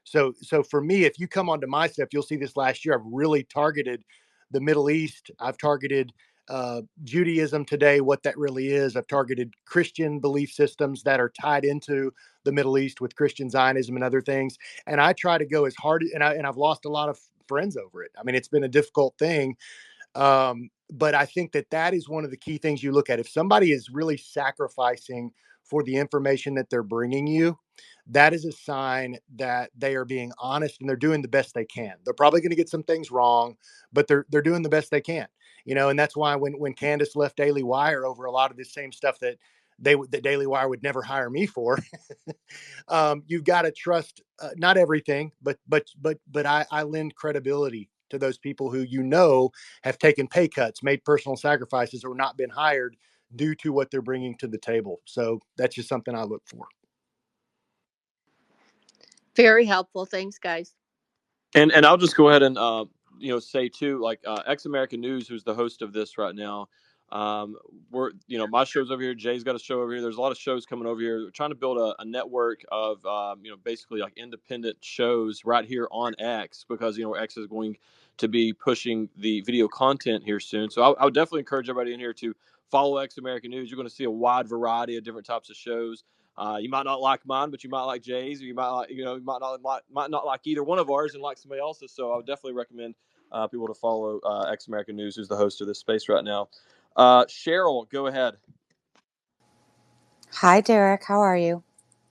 So for me, if you come onto my stuff, you'll see this last year, I've really targeted the Middle East. I've targeted Judaism today, what that really is. I've targeted Christian belief systems that are tied into the Middle East with Christian Zionism and other things. And I try to go as hard, and I've lost a lot of friends over it. I mean, it's been a difficult thing. But I think that is one of the key things you look at. If somebody is really sacrificing for the information that they're bringing you, that is a sign that they are being honest and they're doing the best they can. They're probably going to get some things wrong, but they're doing the best they can. And that's why when Candace left Daily Wire over a lot of this same stuff that that Daily Wire would never hire me for, you've got to trust not everything, but I lend credibility to those people who have taken pay cuts, made personal sacrifices, or not been hired due to what they're bringing to the table. So that's just something I look for. Very helpful. Thanks, guys. And I'll just go ahead and say too, like Ex American News, who's the host of this right now. We're my show's over here. Jay's got a show over here. There's a lot of shows coming over here. We're trying to build a network of basically like independent shows right here on X, because X is going to be pushing the video content here soon. So I would definitely encourage everybody in here to follow Ex American News. You're going to see a wide variety of different types of shows. You might not like mine, but you might like Jay's, or you might like, you might not like either one of ours and like somebody else's. So I would definitely recommend people to follow Ex American News, who's the host of this space right now. Cheryl, go ahead. Hi, Derrick. How are you?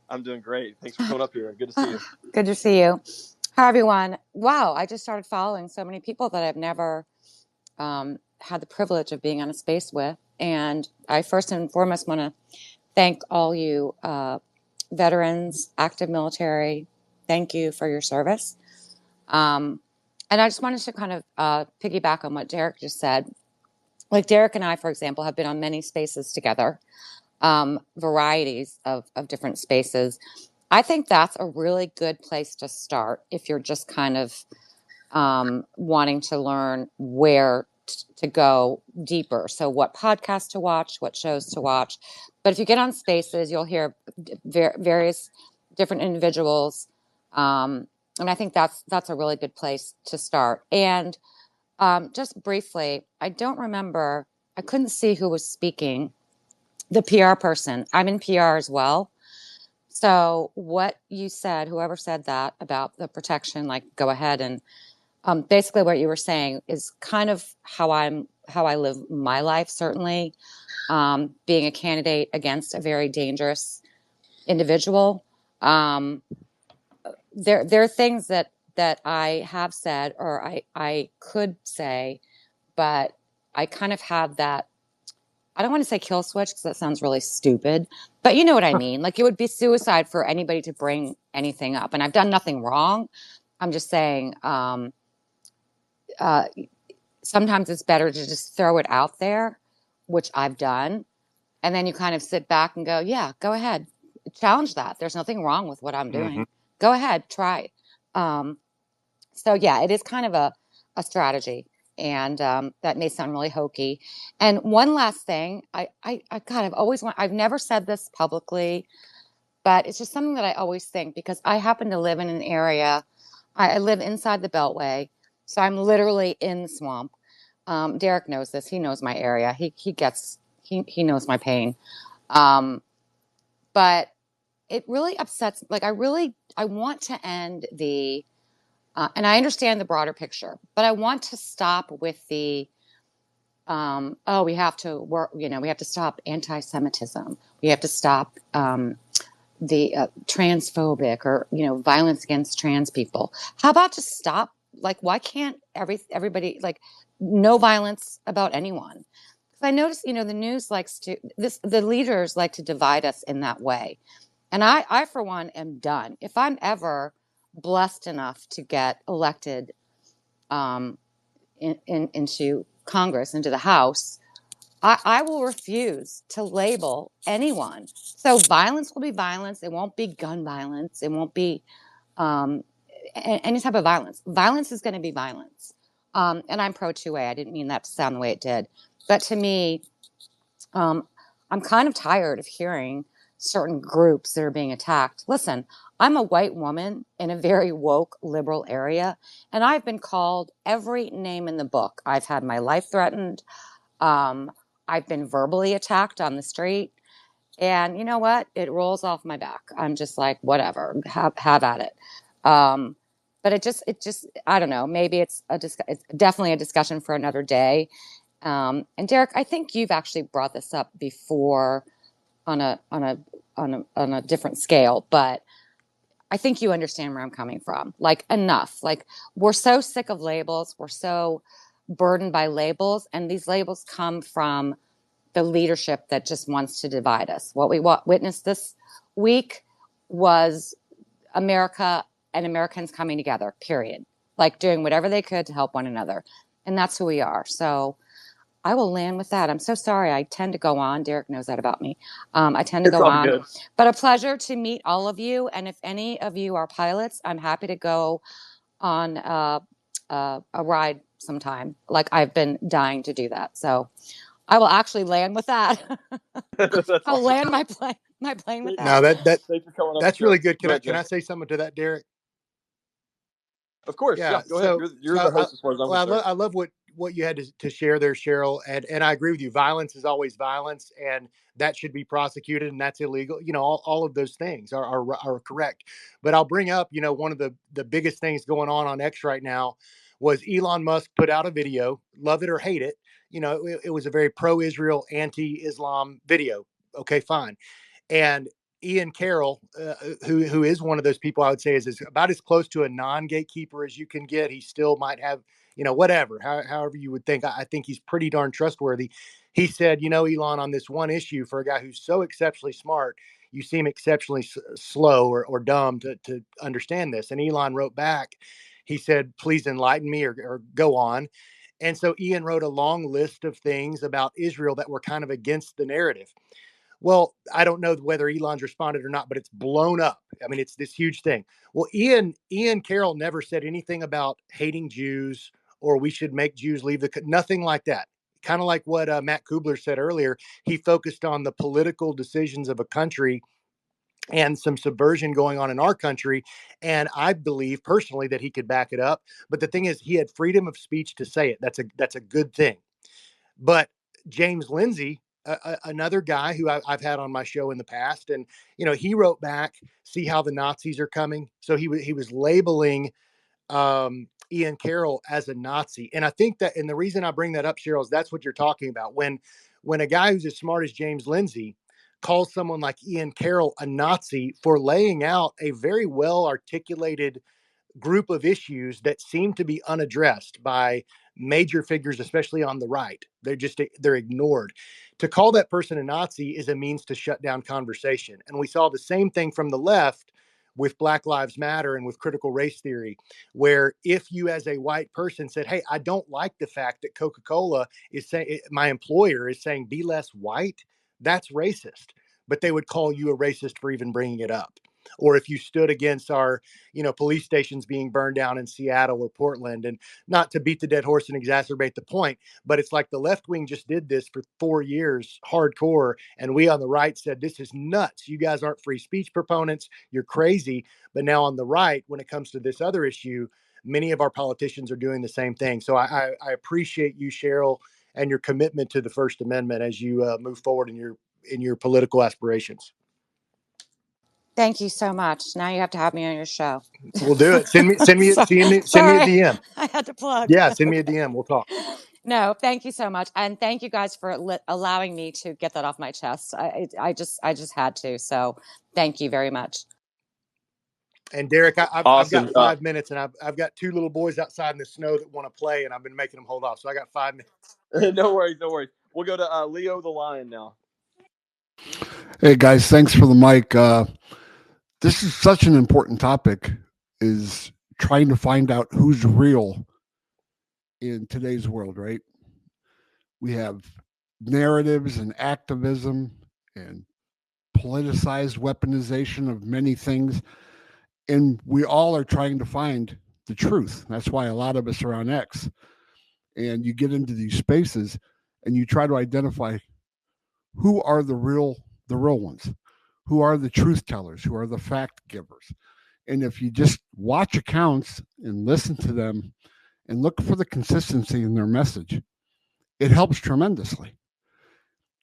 I'm doing great. Thanks for coming up here. Good to see you. Good to see you. Hi, everyone. Wow, I just started following so many people that I've never had the privilege of being on a space with. And I first and foremost want to thank all you veterans, active military. Thank you for your service. And I just wanted to kind of piggyback on what Derrick just said. Like Derrick and I, for example, have been on many spaces together, varieties of different spaces. I think that's a really good place to start if you're just kind of wanting to learn where to go deeper. So what podcasts to watch, what shows to watch. But if you get on spaces, you'll hear various different individuals. And I think that's a really good place to start. And just briefly, I don't remember, I couldn't see who was speaking, the PR person. I'm in PR as well. So what you said, whoever said that about the protection, like go ahead and basically what you were saying is kind of how I live my life, certainly, being a candidate against a very dangerous individual. There are things that I have said or I could say, but I kind of have that, I don't want to say kill switch because that sounds really stupid, but you know what I mean? Like it would be suicide for anybody to bring anything up. And I've done nothing wrong. I'm just saying, sometimes it's better to just throw it out there, which I've done. And then you kind of sit back and go, yeah, go ahead. Challenge that. There's nothing wrong with what I'm doing. Mm-hmm. Go ahead, try. So yeah, it is kind of a strategy. And that may sound really hokey. And one last thing, I've never said this publicly, but it's just something that I always think, because I happen to live in an area, I live inside the Beltway, so I'm literally in the swamp. Derrick knows this. He knows my area. He knows my pain. But it really upsets, like I want to end the, and I understand the broader picture, but I want to stop with the, we have to work, we have to stop anti-Semitism. We have to stop the transphobic or, violence against trans people. How about just stop? Like, why can't everybody, like, no violence about anyone? Because I notice, the news likes to, the leaders like to divide us in that way. And I, for one, am done. If I'm ever blessed enough to get elected into Congress, into the House, I will refuse to label anyone. So violence will be violence. It won't be gun violence. It won't be any type of violence. Violence is going to be violence. And I'm pro 2A. I didn't mean that to sound the way it did. But to me, I'm kind of tired of hearing certain groups that are being attacked. Listen, I'm a white woman in a very woke liberal area, and I've been called every name in the book. I've had my life threatened. I've been verbally attacked on the street. And you know what? It rolls off my back. I'm just like, whatever, have at it. but it just, I don't know, maybe it's it's definitely a discussion for another day. And Derrick, I think you've actually brought this up before on a different scale, but I think you understand where I'm coming from. Like, enough. Like, we're so sick of labels. We're so burdened by labels, and these labels come from the leadership that just wants to divide us. What we witnessed this week was America and Americans coming together, period. Like, doing whatever they could to help one another. And that's who we are. So I will land with that. I'm so sorry. I tend to go on. Derrick knows that about me. I tend to It's go all on. good. But a pleasure to meet all of you. And if any of you are pilots, I'm happy to go on a ride sometime. Like, I've been dying to do that. So I will actually land with that. That's I'll awesome. land my plane with Now that. Thanks for coming on that's the really show. good. Go ahead, Can I Jay. say something to that, Derrick? Of course, Yeah. yeah. Go ahead. You're the host as far as I'm concerned. I love what you had to share there, Cheryl, and I agree with you. Violence is always violence, and that should be prosecuted, and that's illegal. You know, all of those things are correct. But I'll bring up, you know, one of the biggest things going on X right now was Elon Musk put out a video, love it or hate it. You know, it was a very pro-Israel, anti-Islam video. Okay, fine. And Ian Carroll, who is one of those people I would say is about as close to a non-gatekeeper as you can get. He still might have, you know, whatever, however you would think. I think he's pretty darn trustworthy. He said, you know, Elon, on this one issue, for a guy who's so exceptionally smart, you seem exceptionally slow or dumb to understand this. And Elon wrote back, he said, please enlighten me or go on. And so Ian wrote a long list of things about Israel that were kind of against the narrative. Well, I don't know whether Elon's responded or not, but it's blown up. I mean, it's this huge thing. Well, Ian Carroll never said anything about hating Jews or we should make Jews leave nothing like that. Kind of like what Matt Cubbler said earlier. He focused on the political decisions of a country and some subversion going on in our country. And I believe personally that he could back it up. But the thing is, he had freedom of speech to say it. That's a good thing. But James Lindsay, another guy who I've had on my show in the past, and you know, he wrote back, "See how the Nazis are coming." So he was labeling Ian Carroll as a Nazi, and I think that, and the reason I bring that up, Cheryl, is that's what you're talking about. When a guy who's as smart as James Lindsay calls someone like Ian Carroll a Nazi for laying out a very well articulated group of issues that seem to be unaddressed by major figures, especially on the right. They're ignored. To call that person a Nazi is a means to shut down conversation. And we saw the same thing from the left with Black Lives Matter and with critical race theory, where if you as a white person said, hey, I don't like the fact that Coca-Cola is saying, my employer is saying, be less white, that's racist. But they would call you a racist for even bringing it up. Or if you stood against our, you know, police stations being burned down in Seattle or Portland, and not to beat the dead horse and exacerbate the point, but it's like the left wing just did this for 4 years, hardcore. And we on the right said, this is nuts. You guys aren't free speech proponents. You're crazy. But now on the right, when it comes to this other issue, many of our politicians are doing the same thing. So I appreciate you, Cheryl, and your commitment to the First Amendment as you move forward in your political aspirations. Thank you so much. Now you have to have me on your show. We'll do it. Send me a DM. I had to plug. Yeah, send me a DM. We'll talk. No, thank you so much, and thank you guys for allowing me to get that off my chest. I just had to. So thank you very much. And Derrick, I've Awesome. got 5 minutes, and I've got two little boys outside in the snow that want to play, and I've been making them hold off. So I got 5 minutes. No worries. We'll go to Leo the Lion now. Hey guys, thanks for the mic. This is such an important topic, is trying to find out who's real in today's world, right? We have narratives and activism and politicized weaponization of many things, and we all are trying to find the truth. That's why a lot of us are on X, and you get into these spaces and you try to identify who are the real ones, who are the truth tellers, who are the fact givers. And if you just watch accounts and listen to them and look for the consistency in their message, it helps tremendously.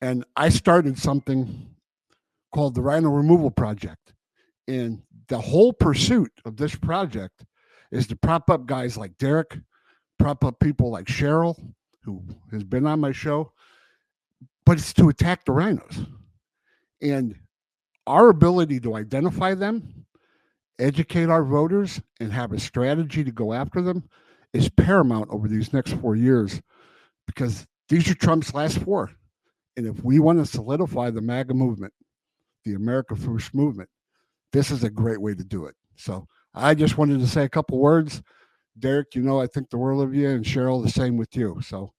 And I started something called the Rhino Removal Project. And the whole pursuit of this project is to prop up guys like Derrick, prop up people like Cheryl, who has been on my show, but it's to attack the rhinos. And our ability to identify them, educate our voters, and have a strategy to go after them is paramount over these next 4 years, because these are Trump's last 4. And if we want to solidify the MAGA movement, the America First movement, this is a great way to do it. So I just wanted to say a couple words. Derrick, I think the world of you, and Cheryl, the same with you. So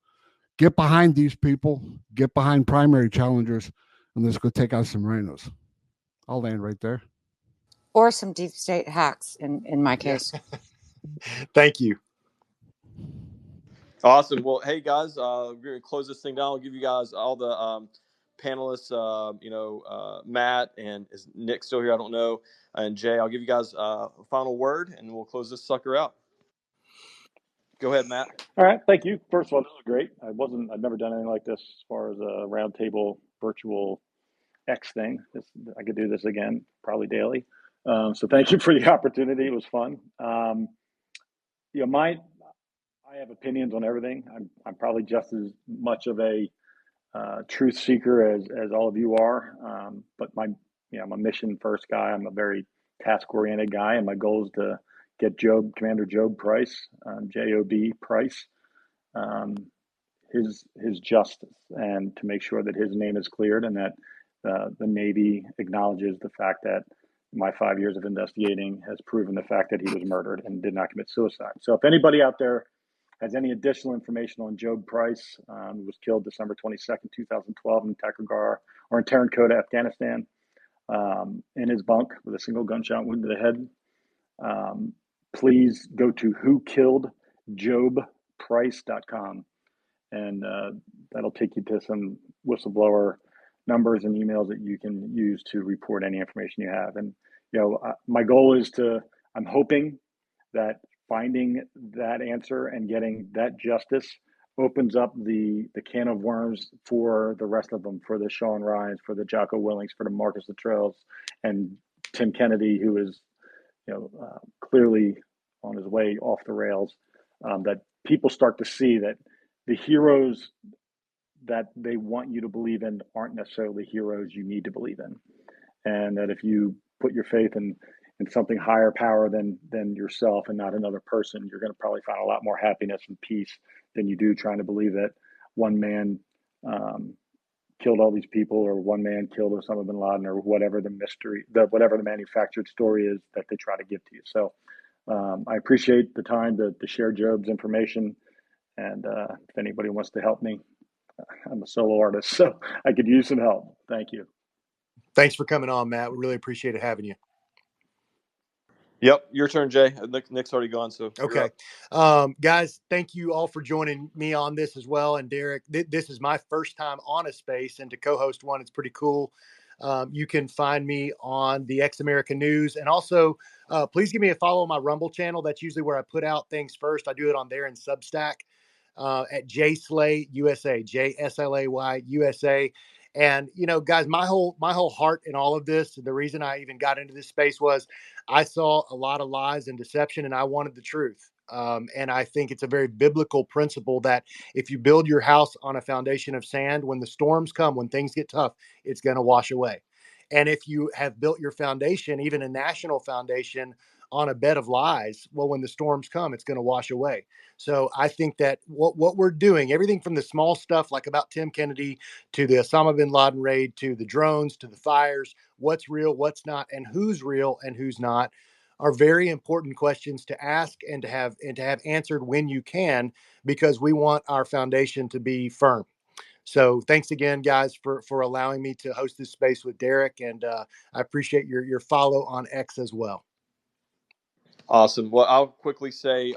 get behind these people, get behind primary challengers, and let's go take out some rhinos. I'll land right there. Or some deep state hacks in my case. Thank you. Awesome. Well, hey guys, we're gonna close this thing down. I'll give you guys all the panelists. Matt, and is Nick still here? I don't know. And Jay, I'll give you guys a final word, and we'll close this sucker out. Go ahead, Matt. All right, thank you. First of all, this was great. I've never done anything like this as far as a roundtable virtual X thing. I could do this again, probably daily. So thank you for the opportunity. It was fun. I have opinions on everything. I'm probably just as much of a truth seeker as all of you are. But I'm a mission first guy. I'm a very task oriented guy, and my goal is to get Commander Job Price, Job Price, his justice, and to make sure that his name is cleared, and that the Navy acknowledges the fact that my 5 years of investigating has proven the fact that he was murdered and did not commit suicide. So if anybody out there has any additional information on Job Price, who was killed December 22nd, 2012 in Tarankota, Afghanistan, in his bunk with a single gunshot wound to the head, please go to whokilledjobprice.com, and that'll take you to some whistleblower numbers and emails that you can use to report any information you have. And my goal is I'm hoping that finding that answer and getting that justice opens up the can of worms for the rest of them, for the Sean Ryans, for the Jocko Willings, for the Marcus Luttrells, and Tim Kennedy, who is clearly on his way off the rails. That people start to see that the heroes that they want you to believe in aren't necessarily heroes you need to believe in, and that if you put your faith in something higher power than yourself and not another person, you're going to probably find a lot more happiness and peace than you do trying to believe that one man killed all these people, or one man killed Osama bin Laden, or whatever the whatever the manufactured story is that they try to give to you. So I appreciate the time to share Job's information, and if anybody wants to help me, I'm a solo artist, so I could use some help. Thank you. Thanks for coming on, Matt. We really appreciate having you. Yep, your turn, Jay. Nick's already gone, so okay. Guys, thank you all for joining me on this as well. And Derrick, this is my first time on a space, and to co-host one, it's pretty cool. You can find me on the X America News, and also please give me a follow on my Rumble channel. That's usually where I put out things first. I do it on there in Substack at JSlay USA, JSLAY USA. And, guys, my whole heart in all of this, the reason I even got into this space was I saw a lot of lies and deception, and I wanted the truth. And I think it's a very biblical principle that if you build your house on a foundation of sand, when the storms come, when things get tough, it's going to wash away. And if you have built your foundation, even a national foundation, on a bed of lies, well, when the storms come, it's going to wash away. So I think that what we're doing, everything from the small stuff like about Tim Kennedy to the Osama bin Laden raid, to the drones, to the fires, what's real, what's not, and who's real and who's not, are very important questions to ask and to have answered when you can, because we want our foundation to be firm. So thanks again, guys, for allowing me to host this space with Derrick, and I appreciate your follow on X as well. Awesome. Well, I'll quickly say,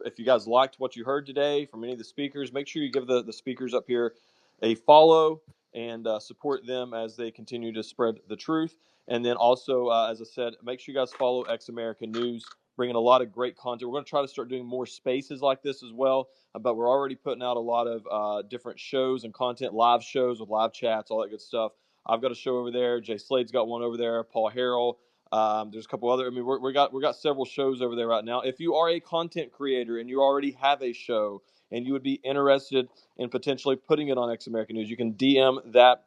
if you guys liked what you heard today from any of the speakers, make sure you give the speakers up here a follow and support them as they continue to spread the truth. And then also, as I said, make sure you guys follow X America News, bringing a lot of great content. We're going to try to start doing more spaces like this as well, but we're already putting out a lot of different shows and content, live shows with live chats, all that good stuff. I've got a show over there. Jay Slade's got one over there. Paul Harrell. There's a couple other. I mean, we got several shows over there right now. If you are a content creator and you already have a show and you would be interested in potentially putting it on X American News, you can DM that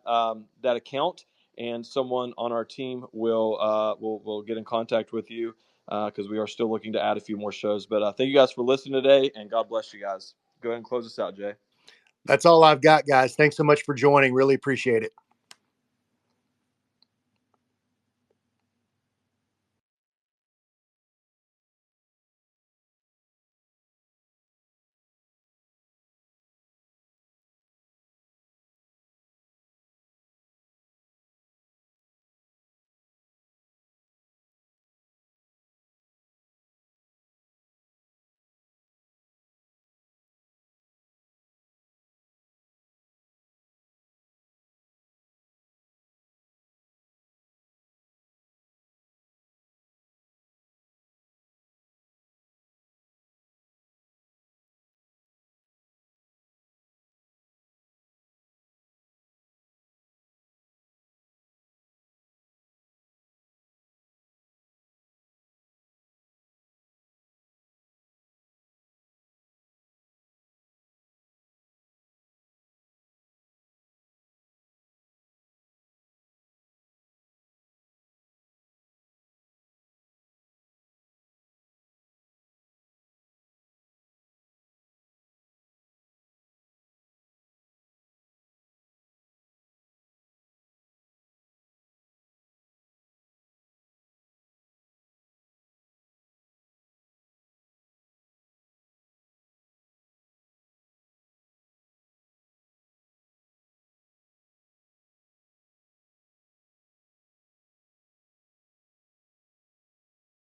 account, and someone on our team will get in contact with you, because we are still looking to add a few more shows. But thank you guys for listening today, and God bless you guys. Go ahead and close us out, Jay. That's all I've got, guys. Thanks so much for joining. Really appreciate it.